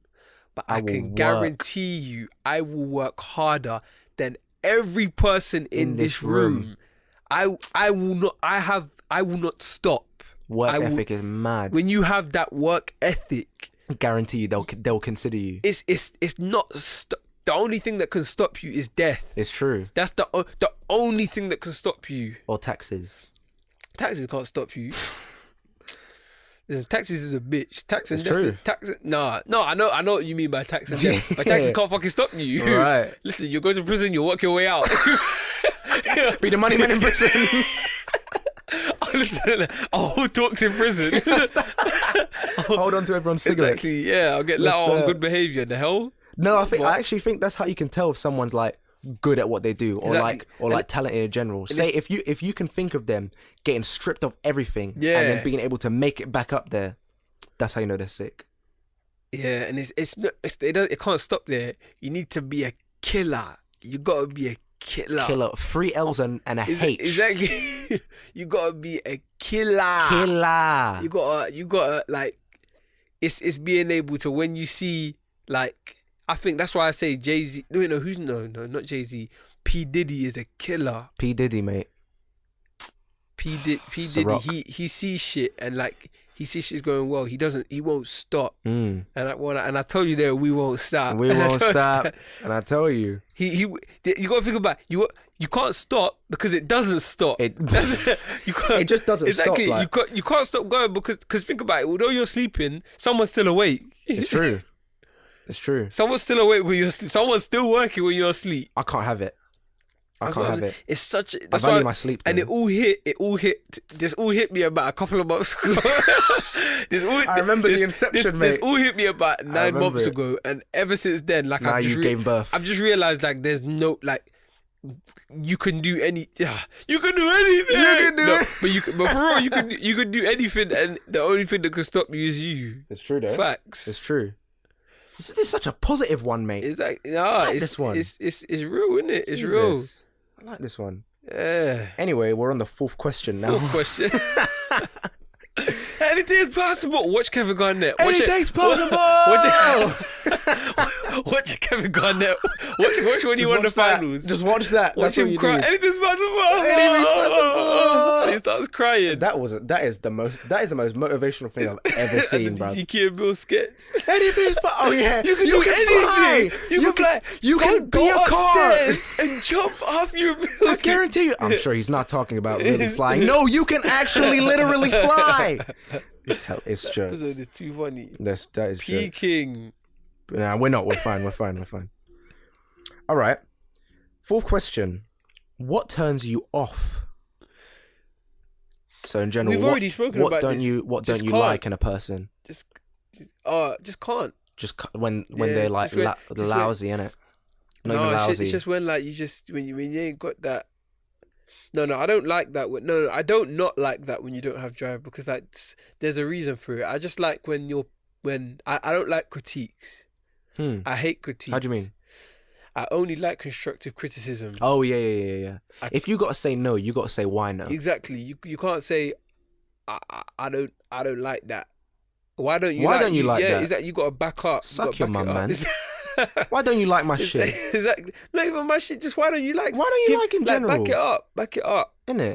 but I can guarantee you I will work harder than every person in this room. I will not stop. Work ethic is mad. When you have that work ethic, I guarantee you they'll consider you. it's not the only thing that can stop you is death. It's true. That's the only thing that can stop you. Or taxes. Taxes can't stop you. Listen, taxes is a bitch. Taxes, It's true. No. I know what you mean by tax and death. But taxes can't fucking stop you. Right. Listen, you go to prison, you work your way out. Be the money man in prison. Listen, whole talks in prison. Hold on to everyone's cigarettes. Exactly. Yeah, I'll get let out on good behaviour. The hell? No, I actually think that's how you can tell if someone's like good at what they do, or Exactly. talented in general. Say if you can think of them getting stripped of everything, and Yeah. then being able to make it back up there, that's how you know they're sick. Yeah, and it can't stop there. You need to be a killer. You gotta be a killer. Killer, 3 L's and a H. Exactly. You gotta be a killer. Killer. You gotta like. It's being able to, when you see, like, I think that's why I say Jay-Z. No, not Jay-Z. P Diddy is a killer. P Diddy, mate. P Diddy, he sees shit, and like he sees shit's going well. He won't stop. And I told you there, we won't stop. We won't stop. And I tell you, you gotta think about it. You can't stop because it doesn't stop. It just doesn't exactly. stop. Like, You can't stop going because think about it. Although you're sleeping, someone's still awake. it's true. It's true. Someone's still awake when you're asleep. Someone's still working when you're asleep. I can't have it. I can't have it. It's such. I That's value why, my sleep. and though. it all hit. This all hit me about a couple of months ago. I remember the inception, mate. This all hit me about 9 remember months it. ago, and ever since then, like Now I've just you gave birth. I've just realized, like, there's no, like, you can do any. Yeah, you can do anything. You can do it. But for real, you can do anything, and the only thing that can stop you is you. It's true, though. Facts. It's true. This is such a positive one, mate. It's like, like this one. It's real, isn't it? It's real. Jesus. I like this one. Yeah. Anyway, we're on the 4th question now. Fourth question. Anything is possible. Watch Kevin Garnett. Anything's possible. Watch Kevin Garnett. Watch when he won the watch that. finals. Just watch that. Watch That's all him you cry. need. Anything's possible. Anything's possible. He starts crying. That is the most motivational thing I've ever seen, bro. Did you Key and Bill sketch? Anything's oh yeah, You can do anything. fly. You can fly. You can be a car. upstairs and jump off your I building. guarantee you. I'm sure he's not talking about really flying. No, you can actually literally fly. It's This jokes. episode is too funny. That is jokes. Peking. Nah, we're not. We're fine. All right. 4th question. What turns you off? So in general, We've already spoken what about don't this. you what Just don't you can't. like in a person? Just can't. Just when Yeah, they're like just when- just when- lousy, innit? Not No, even lousy. it's just when, like, when you ain't got that. No, I don't like that. No, I don't not like that when you don't have drive, because like there's a reason for it. I just like when I don't like critiques. I hate critiques. How do you mean? I only like constructive criticism. Oh yeah. If you gotta say no, you gotta say why no. Exactly. You can't say I don't like that. Why don't you? Why like, don't you like yeah, that? is that you gotta back up? Suck you your gotta mum, back it man. up. Why don't you like my shit? Exactly. Not even my shit. Just why don't you like? Why don't you like in general? Back it up. Back it up. Innit? Do you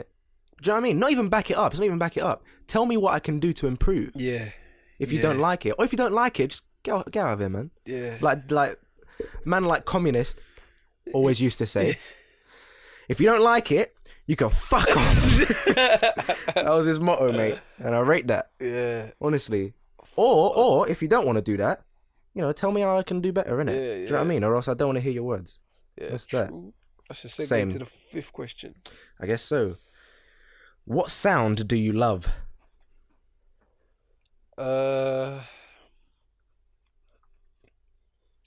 know what I mean? Not even back it up. It's not even back it up. Tell me what I can do to improve. Yeah. If you don't like it, or if you don't like it, just get out of here, man. Yeah. Like communist always used to say, if you don't like it, you can fuck off. That was his motto, mate. And I rate that. Yeah. Honestly. Or if you don't want to do that, you know, tell me how I can do better, innit? Yeah, Do you know what I mean? Or else I don't want to hear your words. Yeah, What's true. that? That's a segue Same. to the 5th question. I guess so. What sound do you love?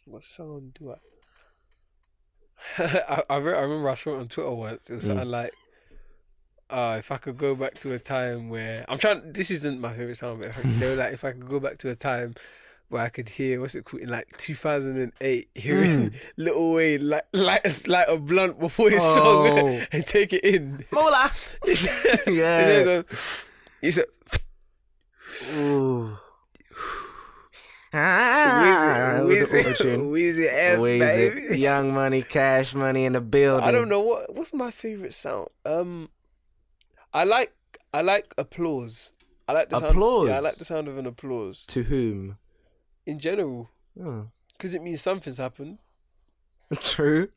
What sound do I? I remember I saw it on Twitter once. It was something like, if I could go back to a time where this isn't my favorite sound, but they were like, if I could go back to a time where I could hear what's it called in like 2008, hearing Lil Wayne light a blunt before his song and take it in. Mola. Yeah. He said, Ooh. Weezy F, baby. Young Money, Cash Money in the building. I don't know what's my favorite sound. I like applause. I like the applause. Sound, yeah, I like the sound of an applause. To whom? In general, Oh. because it means something's happened. True.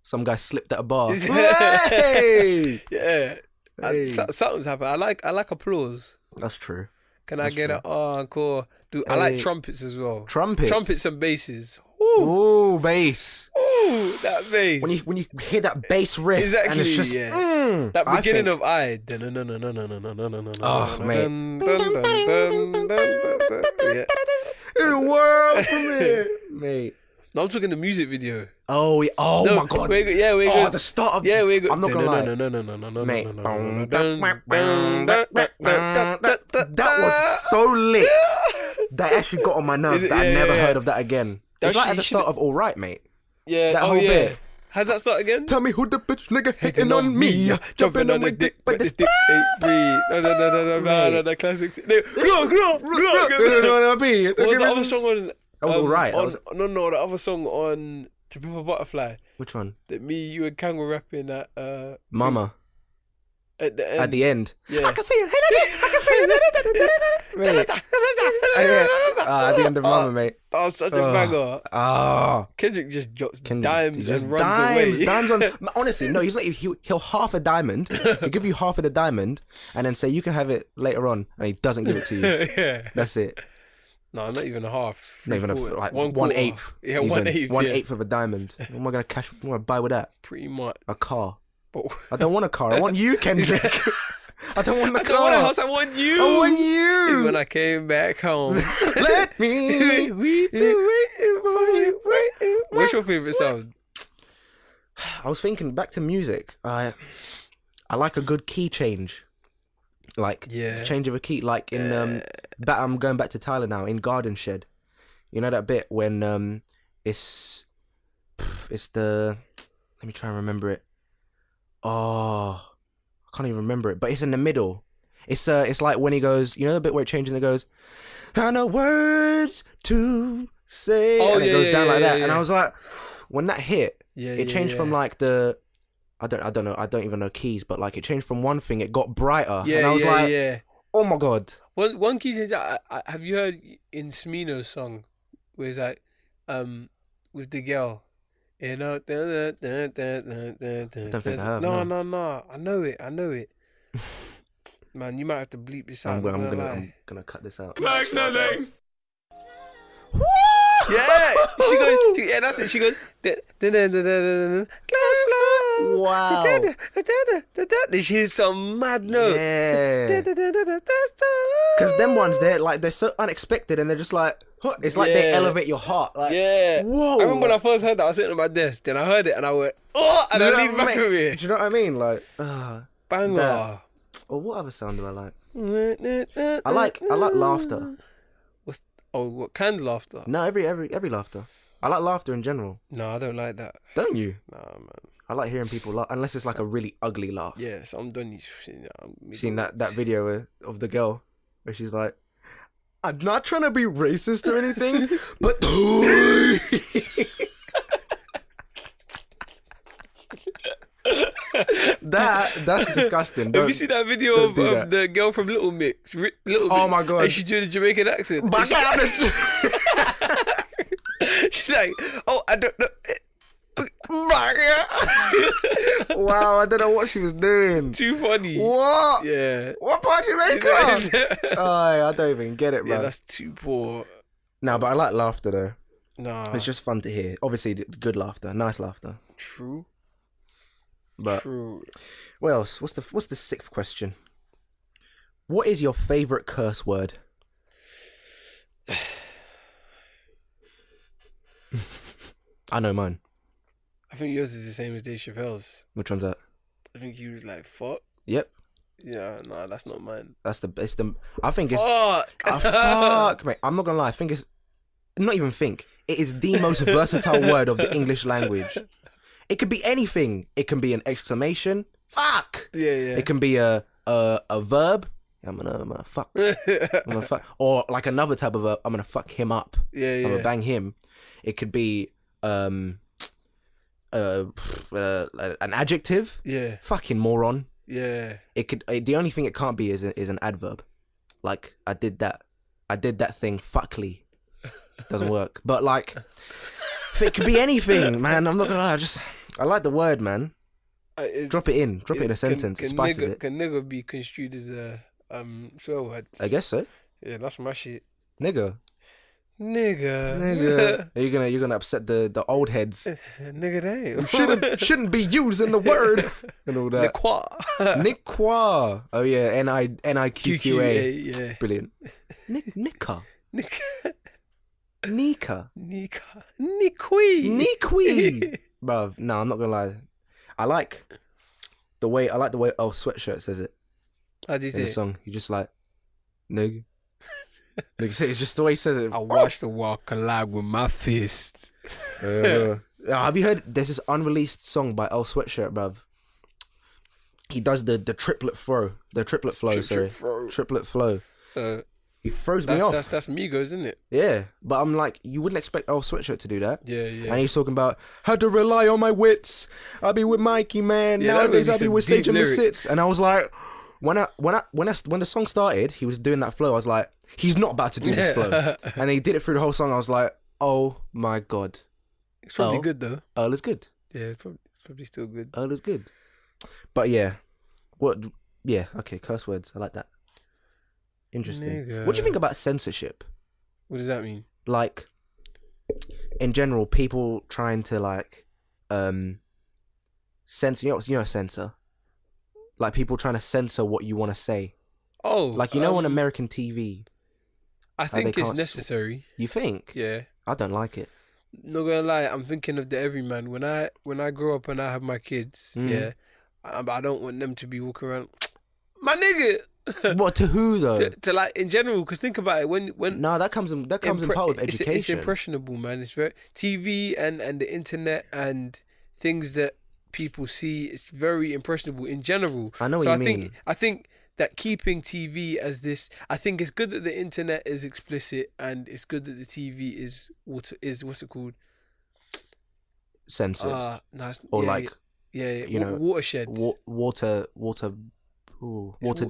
Some guy slipped at a bar. Hey! Yeah, Hey. something's happened. I like applause. That's true. Can I get an encore? Dude, I like trumpets as well. Trumpets and basses. Ooh, Ooh, bass. ooh, that bass. When you hear that bass riff, Exactly, and it's just yeah. That beginning of I. Oh, mate. Yeah. In the world premiere, mate. No, I'm talking the music video. Oh, yeah. Oh No, my god. where it goes, the start of. Yeah, we go. I'm not gonna lie. Mate. That was so lit. That actually got on my nerves. That I never heard of that again. It's like at the start of All Right, mate. Yeah, That whole bit. How's that start again? Tell me who the bitch nigga hating on me. Jumping on my dick, but this dick ain't free. The classics. What was the other song on? That was All Right. No, the other song on To Pimp a Butterfly. Which one? That me, you, and Kang were rapping at Mama. at the end. At the end. Yeah. I can feel it. At the end of Mama, mate. Oh, such a banger. Kendrick just drops dimes and runs away. Dimes on. Honestly, no, he's like he'll half a diamond. He'll give you half of the diamond, and then say you can have it later on, and he doesn't give it to you. Yeah. That's it. No, not even a half. Not even like 1/8. 1/8. Yeah, 1/8. 1/8 of a diamond. What am I gonna cash? What am I gonna buy with that? Pretty much. A car. But I don't want a car. I want you, Kendrick. I don't want a car. I don't want a house. I want you. I want you. Is when I came back home. Let me. We've been waiting for you. What's your favorite sound? I was thinking back to music. I like a good key change. Like change of a key. Like in I'm going back to Tyler now in Garden Shed. You know that bit when it's the, let me try and remember it. Oh, I can't even remember it, but it's in the middle. It's like when he goes, you know the bit where it changes and it goes, I know words to say, and it goes down like that. And I was like, when that hit, it changed from like the, I don't know, I don't even know keys, but like it changed from one thing, it got brighter, and I was like, oh my god. One key change. Have you heard in Smino's song where it's like, with the girl? You know, Don't think I have. No. I know it. Man, you might have to bleep this out. I'm gonna cut this out. Max nothing. Yeah, she goes. Yeah, that's it. She goes. Wow. She hit some mad note. Yeah. Because them ones, they're so unexpected, and they're just like, huh. It's like they elevate your heart. Like, whoa. I remember when I first heard that, I was sitting at my desk, then I heard it, and I went, oh, and I leaned back with it. Do you know what I mean? Like, banger. Or what other sound do I like? I like laughter. What canned laughter? No, every laughter. I like laughter in general. No, I don't like that. Don't you? Nah, man. I like hearing people laugh, unless it's like a really ugly laugh. Yeah, so I'm done. Seen that video of the girl where she's like, I'm not trying to be racist or anything, but that's disgusting. Have you seen that video of the girl from Little Mix? Oh my god! And she's doing a Jamaican accent. She's like, oh, I don't know. back, yeah. Wow, I don't know what she was doing. Too funny. What? Yeah. What part you make up? Oh, I don't even get it, bro. Yeah, that's too poor. No, but I like laughter though. Nah. It's just fun to hear. Obviously, good laughter, nice laughter. True. But True. what else? What's the sixth question? What is your favorite curse word? I know mine. I think yours is the same as Dave Chappelle's. Which one's that? I think he was like, fuck. Yep. Yeah, nah, that's not mine. It's the. I think it's. Fuck. Fuck, mate. I'm not gonna lie. I think it's. Not even think. It is the most versatile word of the English language. It could be anything. It can be an exclamation. Fuck. Yeah, yeah. It can be a verb. I'm gonna fuck. I'm gonna fuck. Or like another type of verb. I'm gonna fuck him up. Yeah, yeah. I'm gonna bang him. It could be an adjective. Yeah. Fucking moron. Yeah. It could. The only thing it can't be is an adverb. Like I did that thing. Fuckly. Doesn't work. But like, if it could be anything, man. I'm not gonna lie. I like the word, man. Drop it in a sentence. It spices it. Can nigga be construed as a swear word? I guess so. Yeah, that's my shit. Nigga. Nigga. You're gonna upset the old heads. Nigga, damn. Shouldn't be using the word and all that. Niqua. Oh yeah, Niqqa. Yeah. Brilliant. Nika. Niqui. Bruv, no, I'm not gonna lie. I like the way Earl Sweatshirt says it How do you in say the it? song. You just like nigga. Nigga say it's just the way he says it. I watched the wall collide with my fist. Have you heard? There's this unreleased song by Earl Sweatshirt, bruv. He does the triplet flow. Triplet flow. So he throws me off. That's Migos, isn't it? Yeah, but I'm like, you wouldn't expect Earl Sweatshirt to do that. Yeah, yeah. And he's talking about, had to rely on my wits. I'll be with Mikey, man. Yeah, Nowadays I'll be some with Sage deep and the lyrics. Sits. And I was like, when the song started, he was doing that flow. I was like, he's not about to do this flow. And he did it through the whole song. I was like, oh my God. It's probably Earl? good though. Earl is good. Yeah, it's probably still good. Earl is good. But yeah. Okay, curse words. I like that. Interesting. Nigga. What do you think about censorship? What does that mean? Like, in general, people trying to like censor. You know, censor. Like people trying to censor what you want to say. Oh, Like on American TV. I think they it's can't necessary. You think? Yeah. I don't like it. Not gonna lie, I'm thinking of the everyman. When I grow up and I have my kids, yeah, I don't want them to be walking around, my nigga. What, to who though? to like in general, because think about it. When No, that comes in part of education. It's impressionable, man. It's very TV and the internet and things that people see. It's very impressionable in general. I know what you mean. I think that keeping TV as this, I think it's good that the internet is explicit and it's good that the TV is what's it called? Censored. No, Or yeah, like, yeah, you know, watershed. Watered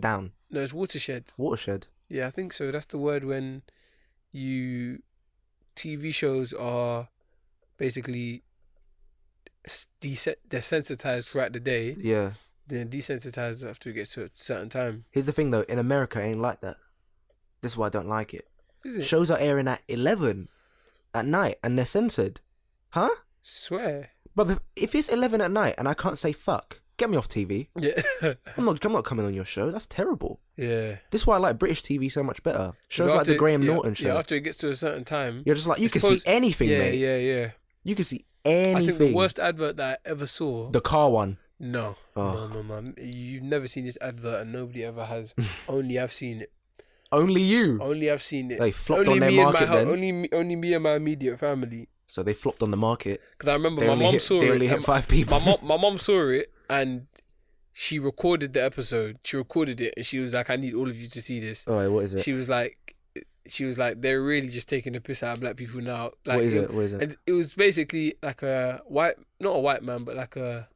down. No, it's watershed. Watershed. Yeah, I think so. That's the word when TV shows are basically they're sensitized throughout the day. Yeah. Then desensitized after it gets to a certain time. Here's the thing though, in America it ain't like that. This is why I don't like it. Is it? Shows are airing at 11 at night and they're censored. Huh? Swear. But if it's 11 at night and I can't say fuck, get me off TV. Yeah. I'm not coming on your show. That's terrible. Yeah. This is why I like British TV so much better. Shows like the Graham Norton show. Yeah, after it gets to a certain time. You're just like, you can see anything, yeah, mate. Yeah. You can see anything. I think the worst advert that I ever saw. The car one. No. Oh. No. You've never seen this advert and nobody ever has. Only I've seen it. Only you? Only I've seen it. They flopped only on their me market and my, then? Only me and my immediate family. So they flopped on the market. Because I remember my mom saw it. They only hit 5 people. My mom saw it and she recorded the episode. She recorded it and she was like, I need all of you to see this. Oh, what is it? She was like, they're really just taking the piss out of black people now. Like, what is it? And it was basically like not a white man, but like a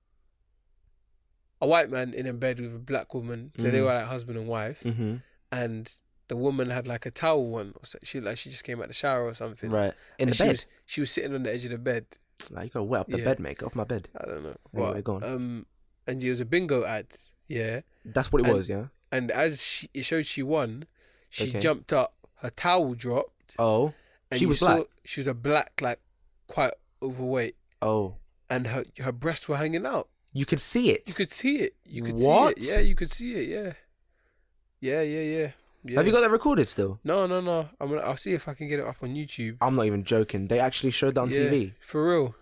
white man in a bed with a black woman. So they were like husband and wife. Mm-hmm. And the woman had like a towel on. She just came out the shower or something. Right. In and the bed? She was sitting on the edge of the bed Like, you gotta wet up the Yeah. bed, mate. Get off my bed. I don't know. Anyway, But, go on. and it was a bingo ad, yeah. That's what it and- was, yeah. And as it showed she won, she Okay. jumped up, her towel dropped. Oh, And she you was saw black. she was a black, like, quite overweight. Oh, And her breasts were hanging out. you could see it. You could see it. You could What? see it. Yeah, you could see it, yeah. Yeah. Have you got that recorded still? No. I'll see if I can get it up on YouTube. I'm not even joking. They actually showed that on Yeah, TV. For real.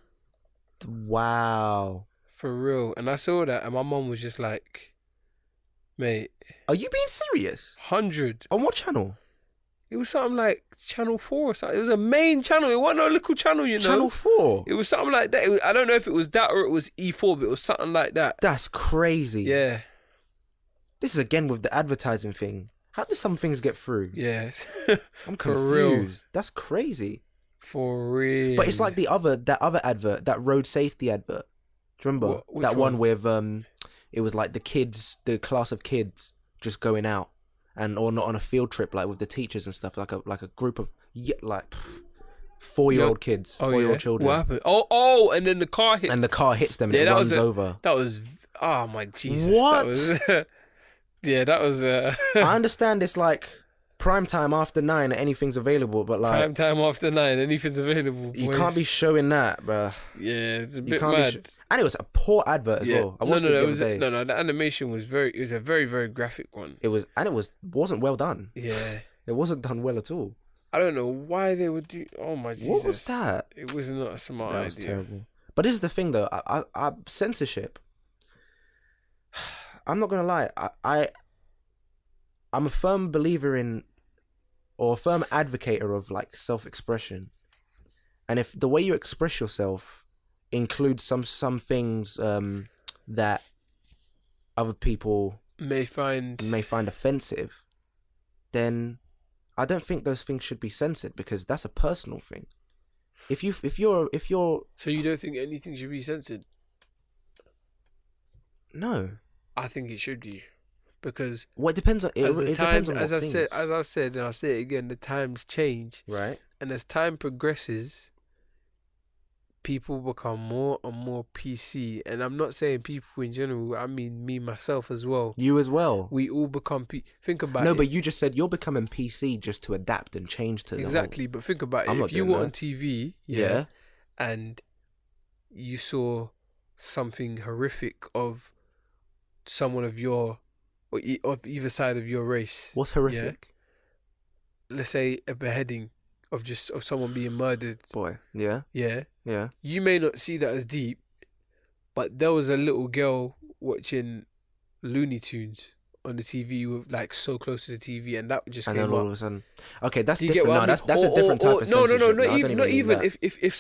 Wow. For real. And I saw that and my mum was just like, mate, Are you being serious? 100. On what channel? It was something like Channel 4 or something. It was a main channel. It wasn't a little channel, you know. Channel 4. It was something like that. I don't know if it was that or it was E4, but it was something like that. That's crazy. Yeah. This is again with the advertising thing. How do some things get through? Yeah. I'm For real. confused. That's crazy. For real. But it's like that other advert, that road safety advert. Do you remember Which that one one? with it was like the class of kids just going out or not on a field trip, like with the teachers and stuff, like a group of 4-year-old kids, 4-year-old children. What happened? Oh, and then the car hit. And the car hits them and it that runs was over. That was, oh my Jesus. What? That was, I understand it's like prime time after 9 and anything's available, but like prime time after 9, anything's available. you boys. can't be showing that, bruh. Yeah, it's a You bit can't mad. be and it was a poor advert as well. I watched it the other day. No, the animation was it was a very, very graphic one. It wasn't well done. Yeah. It wasn't done well at all. I don't know why they would do, oh my Jesus. What was that? It was not a smart That was idea. terrible. But this is the thing, though. I censorship. I'm not gonna lie. I'm a firm believer in, or a firm advocator of like self-expression, and if the way you express yourself includes some things that other people May find offensive, then I don't think those things should be censored because that's a personal thing. If you're So you don't think anything should be censored? no. I think it should be. Because Well, it depends on it. as the It time, depends on as what I've things. said, and I'll say it again, the times change, Right. and as time progresses, people become more and more PC. And I'm not saying people in general. I mean me myself as well. You as well. We all become. Think about No, it. but you just said you're becoming PC just to adapt and change to the exactly. But think about I'm it. not If you doing were that. on TV, Yeah. and you saw something horrific of someone of your or of either side of your race. What's horrific? Let's say a beheading of someone being murdered. Boy. Yeah. Yeah. Yeah. You may not see that as deep, but there was a little girl watching Looney Tunes on the TV with like so close to the TV, and that just And came then all up. of a sudden, okay, that's Do you get different. what No, I mean? that's a different type of censorship. No, I don't not even. mean that. If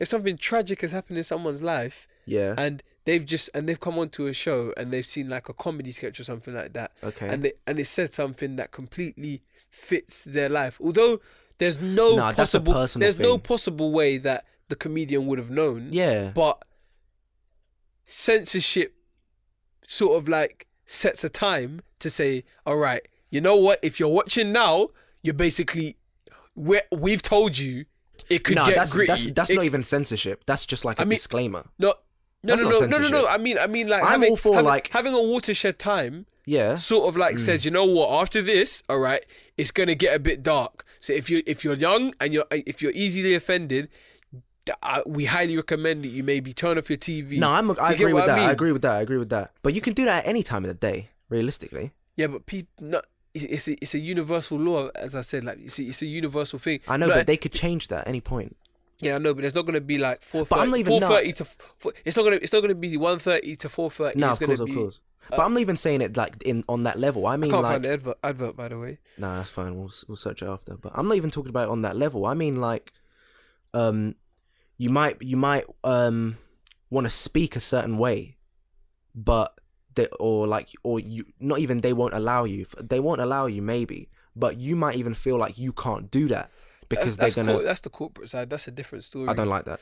something tragic has happened in someone's life, Yeah. and they've come onto a show and they've seen like a comedy sketch or something like that, Okay. and it said something that completely fits their life. Although there's no Nah, that's a possible personal there's no thing. possible way that the comedian would have known. Yeah. But censorship sort of like sets a time to say, all right, you know what? If you're watching now, you're basically we've told you it could No, get that's gritty. that's not even censorship. That's just like a No, disclaimer. no, That's no, not no, no, no, no. censorship. I mean, like I'm all for, like- having a watershed time. Yeah. Sort of like says, you know what? After this, all right, it's gonna get a bit dark. So if you're young and if you're easily offended, we highly recommend that you maybe turn off your TV. No, I You agree get with what that. I mean? I agree with that. But you can do that at any time of the day, realistically. Yeah, but people, it's a universal law, as I said. Like it's a universal thing. I know, Like, but they could change that at any point. yeah, I know, but it's not gonna be like 4:30. But I'm not even- 4:30 to it's not gonna be 1:30 to 4:30. No, It's of course, gonna of be, course. But I'm not even saying it like on that level. I mean, I can't like, find the advert by the way. no, that's fine. We'll search it after. But I'm not even talking about it on that level. I mean, like, you might want to speak a certain way, but they not even they won't allow you. They won't allow you maybe, but you might even feel like you can't do that because That's they're gonna. that's the corporate side. That's a different story. I don't like that.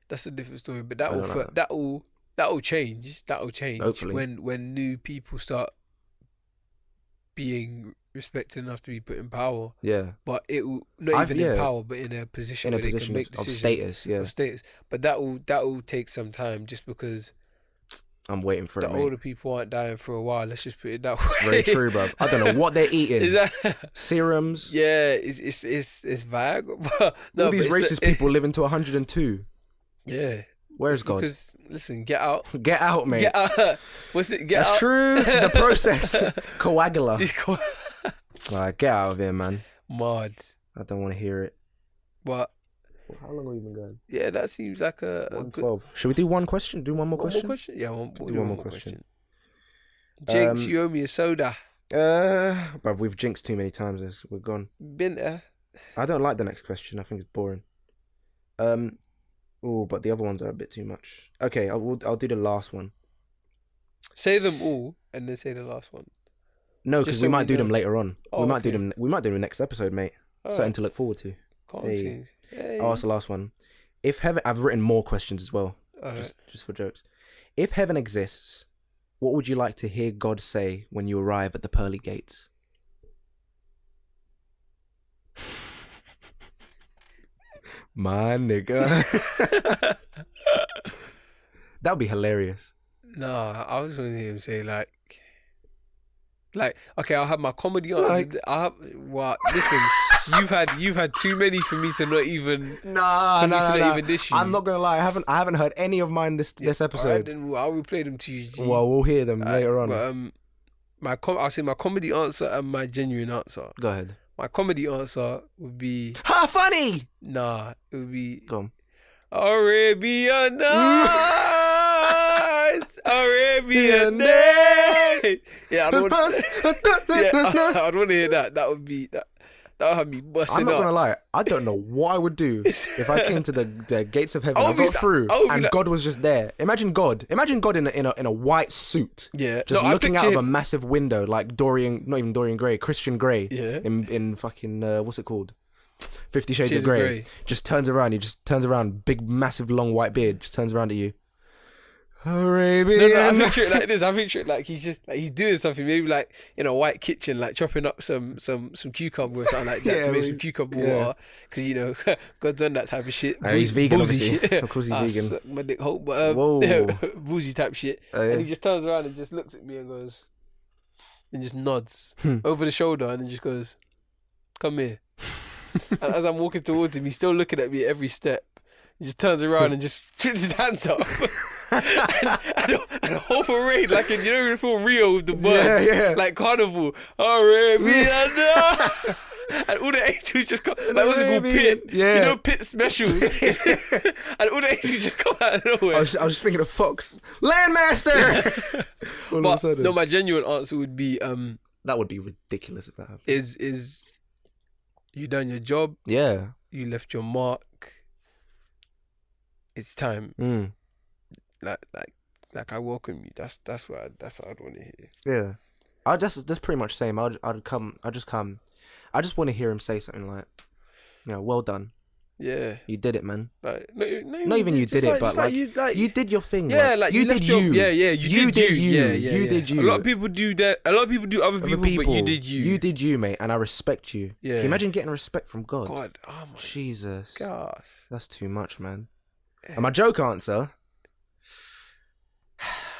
That's a different story. But I don't like that will change. That will change Hopefully. when new people start being respected enough to be put in power. Yeah. But it will not even in power, but in a position In a where they position can make of decisions status, yeah. of status. But that will take some time, just because I'm waiting for the it, mate. older people aren't dying for a while. Let's just put it that way. Very true, bro. I don't know what they're eating. Is that Serums. Yeah, it's Viagra. But All these racist people living to 102. Yeah. Where's God? Because listen, get out. Get out, mate. Get out. What's it? Get That's out. true. The process. Coagula. It's Like, get out of here, man. mad. I don't want to hear it. But How long have we been going? yeah, that seems like a good 112. Should we do one question? Do one more One question? more question? Yeah, we'll Do do one one more more question. question. Jinx, you owe me a soda. Bruv, we've jinxed too many times. We're gone. Been there. I don't like the next question. I think it's boring. But the other ones are a bit too much. Okay, I'll do the last one. Say them all and then say the last one. No, because Just we so might we do them know. later on. Oh, we might do okay. them. We might do them next episode, mate. Something Alright. to look forward to. Calm Hey. things. Hey. I'll ask the last one. If heaven, I've written more questions as well, Alright. just for jokes. If heaven exists, what would you like to hear God say when you arrive at the pearly gates? My nigga. That would be hilarious. Nah, I was going to hear him say like, okay, I'll have my comedy on. Like- I'll have what? Listen, you've had too many for me to not even. Nah, For me to not even dish you. I'm not gonna lie. I haven't heard any of mine this Alright, episode. then I'll replay them to you. G. Well, we'll hear them Alright, later on. But I'll say my comedy answer and my genuine answer. Go ahead. My comedy answer would be Ha! Funny. nah. It would be Go on. Arabian Nights. Arabian Nights. Yeah, I'd want to hear that. That would have me busting I'm not up. gonna lie. I don't know what I would do if I came to the gates of heaven. I got Obviously, through, I would be and like- God was just there. Imagine God in a white suit. Yeah. Just No, I looking out picture of a massive window, like not even Dorian Gray, Christian Grey. Yeah. In fucking what's it called? 50 Shades Shades of of Grey. Grey. Just turns around. He just turns around. Big, massive, long white beard. Just turns around at you. Arabian. No, I picture it like this. I picture it like he's just like he's doing something, maybe like in a white kitchen, like chopping up some cucumber or something like that Yeah, to make some he's- cucumber yeah. water, because God's done that type of shit. He's vegan, Boozy obviously. shit. Of course he's Ah, vegan. suck my dick hole, but Whoa. boozy type shit. Oh, yeah. And he just turns around and just looks at me and goes, and just nods Hmm. over the shoulder and then just goes, "Come here." And as I'm walking towards him, he's still looking at me at every step. He just turns around and just puts his hands up. and a whole parade, like in, in the film Rio with the birds, Yeah. like carnival. Arabian. And all the angels just come, like what's it called, Arabian. Pit? Yeah. You know, Pit specials. And all the angels just come out of nowhere. I was just thinking of Fox. Landmaster! All of a But sudden. no, my genuine answer would be That would be ridiculous if that happened. is you done your job, Yeah. you left your mark. It's time. Mm. Like I welcome you. That's what I'd want to hear. Yeah. That's pretty much the same. I just want to hear him say something like, well done. Yeah. You did it, man. Like Not even you did it, but like, you did your thing. Yeah, man. like you left did your, you. Yeah, you did you. Yeah, You did you. A lot of people do that. A lot of people do other people, but you did you. You did you, mate, and I respect you. Yeah. Can you imagine getting respect from God? God, oh my Jesus. gosh. That's too much, man. And my joke answer,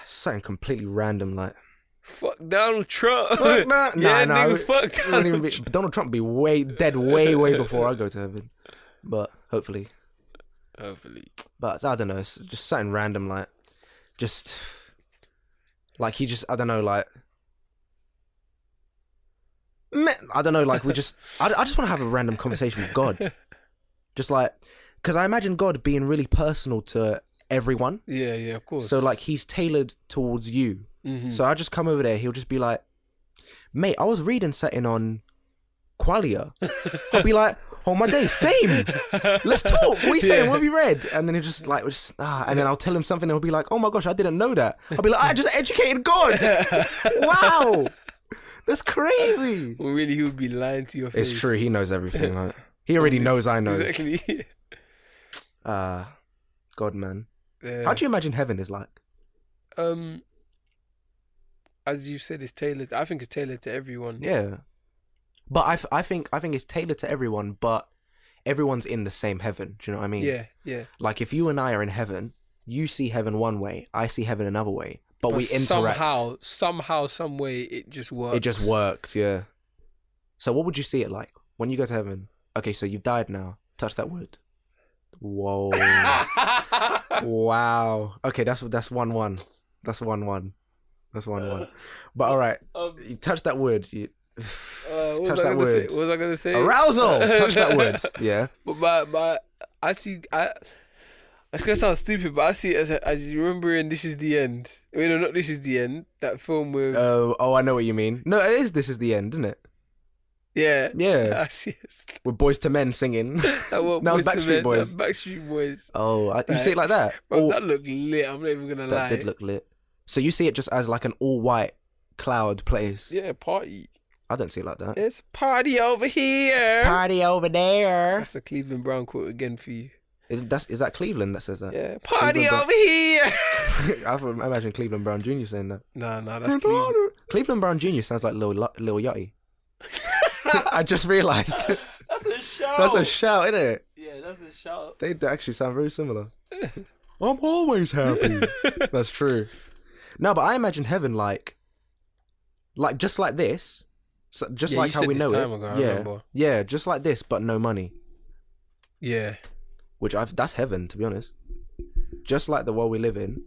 something completely random, like, Fuck Donald Trump. fuck nah, Yeah, nah, nigga, it fuck wouldn't even Donald be- Donald Trump be dead way before I go to heaven. But hopefully. Hopefully. But I don't know, it's just something random, like, just, like, he just, I don't know, like, I don't know, like, I just want to have a random conversation with God. Just like, because I imagine God being really personal to everyone. Yeah, of course. So, like, he's tailored towards you. Mhm. So I just come over there, he'll just be like, mate, I was reading something on qualia. I'll be like, oh my days, same. Let's talk. What are you saying? Yeah. What have you read? And then he'll just like, and then I'll tell him something and he'll be like, oh my gosh, I didn't know that. I'll be like, I just educated God. Wow. That's crazy. Well, really, he would be lying to your face. It's true. He knows everything. Like, he already knows I know. Exactly. God, man. Yeah. How do you imagine heaven is like? As you said, it's tailored. I think it's tailored to everyone. Yeah. But I think it's tailored to everyone, but everyone's in the same heaven. Do you know what I mean? Yeah, yeah. Like if you and I are in heaven, you see heaven one way, I see heaven another way, but we interact. Somehow, some way, it just works. It just works, yeah. So what would you see it like when you go to heaven? Okay, so you've died now. Touch that wood. Whoa. Wow. Okay, that's 1-1. That's 1-1. That's 1-1. But all right, you touch that wood. You touch that wood. What was I gonna say? Arousal. Touch that wood. Yeah. But I see. It's gonna sound stupid, but I see it as you remember in This Is the End. I mean, no, not This Is the End. That film with. Oh, I know what you mean. No, it is. This is the end, isn't it? Yeah. Yeah. I see it. With Boys to Men singing. That was Backstreet Boys. Backstreet Boys. Oh, you see it like that? Bro, that looked lit. I'm not even gonna lie. That did look lit. So you see it just as like an all white cloud place? Yeah, party. I don't see it like that. It's party over here. It's party over there. That's a Cleveland Brown quote again for you. Is that Cleveland that says that? Yeah, party Cleveland over here. I imagine Cleveland Brown Jr. saying that. No, that's Cleveland. Cleveland Brown Jr. sounds like Lil Yachty. I just realised. That's a shout. That's a shout, isn't it? Yeah, that's a shout. They actually sound very similar. I'm always happy. That's true. No, but I imagine heaven like just like this. So just like how we know it. Remember. Yeah, just like this, but no money. Yeah. That's heaven, to be honest. Just like the world we live in,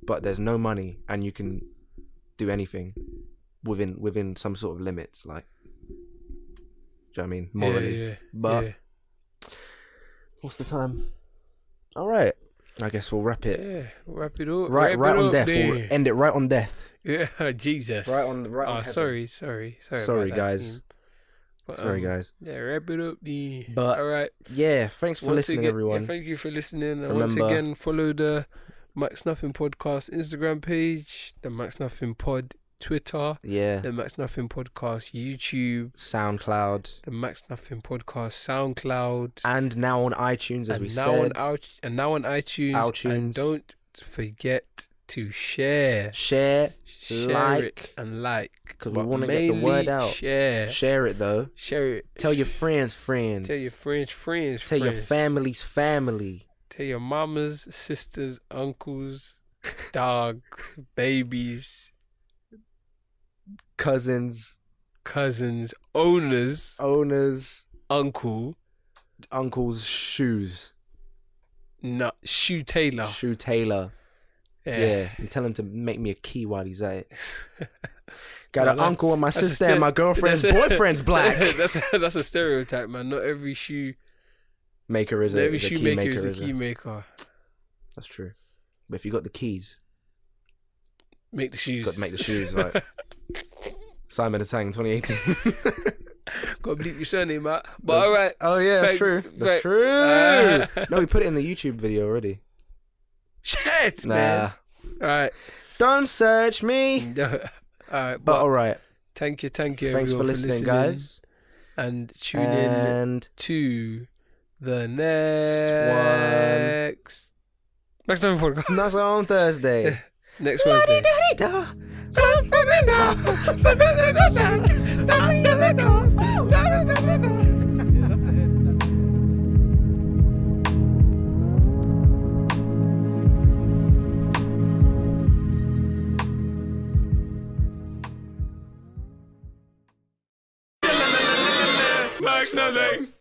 but there's no money and you can do anything within some sort of limits, like, do you know what I mean? Morally. Yeah. But what's the time? All right. I guess we'll wrap it. Yeah, wrap it up. Right on death. There. We'll end it right on death. Yeah, Jesus. Right on heaven. Sorry Sorry, guys. But, Sorry, guys. Yeah, wrap it up. But all right. Yeah, thanks for listening, everyone. Yeah, thank you for listening. And Remember, once again, follow the Max Nothing Podcast Instagram page, the Max Nothing Pod Twitter, the Max Nothing Podcast YouTube, SoundCloud, the Max Nothing Podcast SoundCloud, and now on iTunes, as we said. And now on iTunes. And don't forget to share, like, because we want to get the word out. Share it though. Share it. Tell your friends. Tell your friends. Tell your family's family. Tell your mamas, sisters, uncles, dogs, babies, cousins, owners, uncle's shoes. No, shoe tailor. Yeah, and tell him to make me a key while he's at it. Got an uncle and my sister and my girlfriend's boyfriend's black. That's a stereotype, man. Not every shoe maker is a key maker. That's true. But if you got the keys, make the shoes. Got to make the shoes like Simon the Tang 2018. Got to bleep your surname out. But all right. Oh yeah, that's true. That's true. No, we put it in the YouTube video already. Shit, man. All right. Don't search me. All right, but all right. Thank you. Thanks for listening, guys. And tune in to the next Max Nothing Podcast. That's on Thursday. Next Thursday. Max Nothing.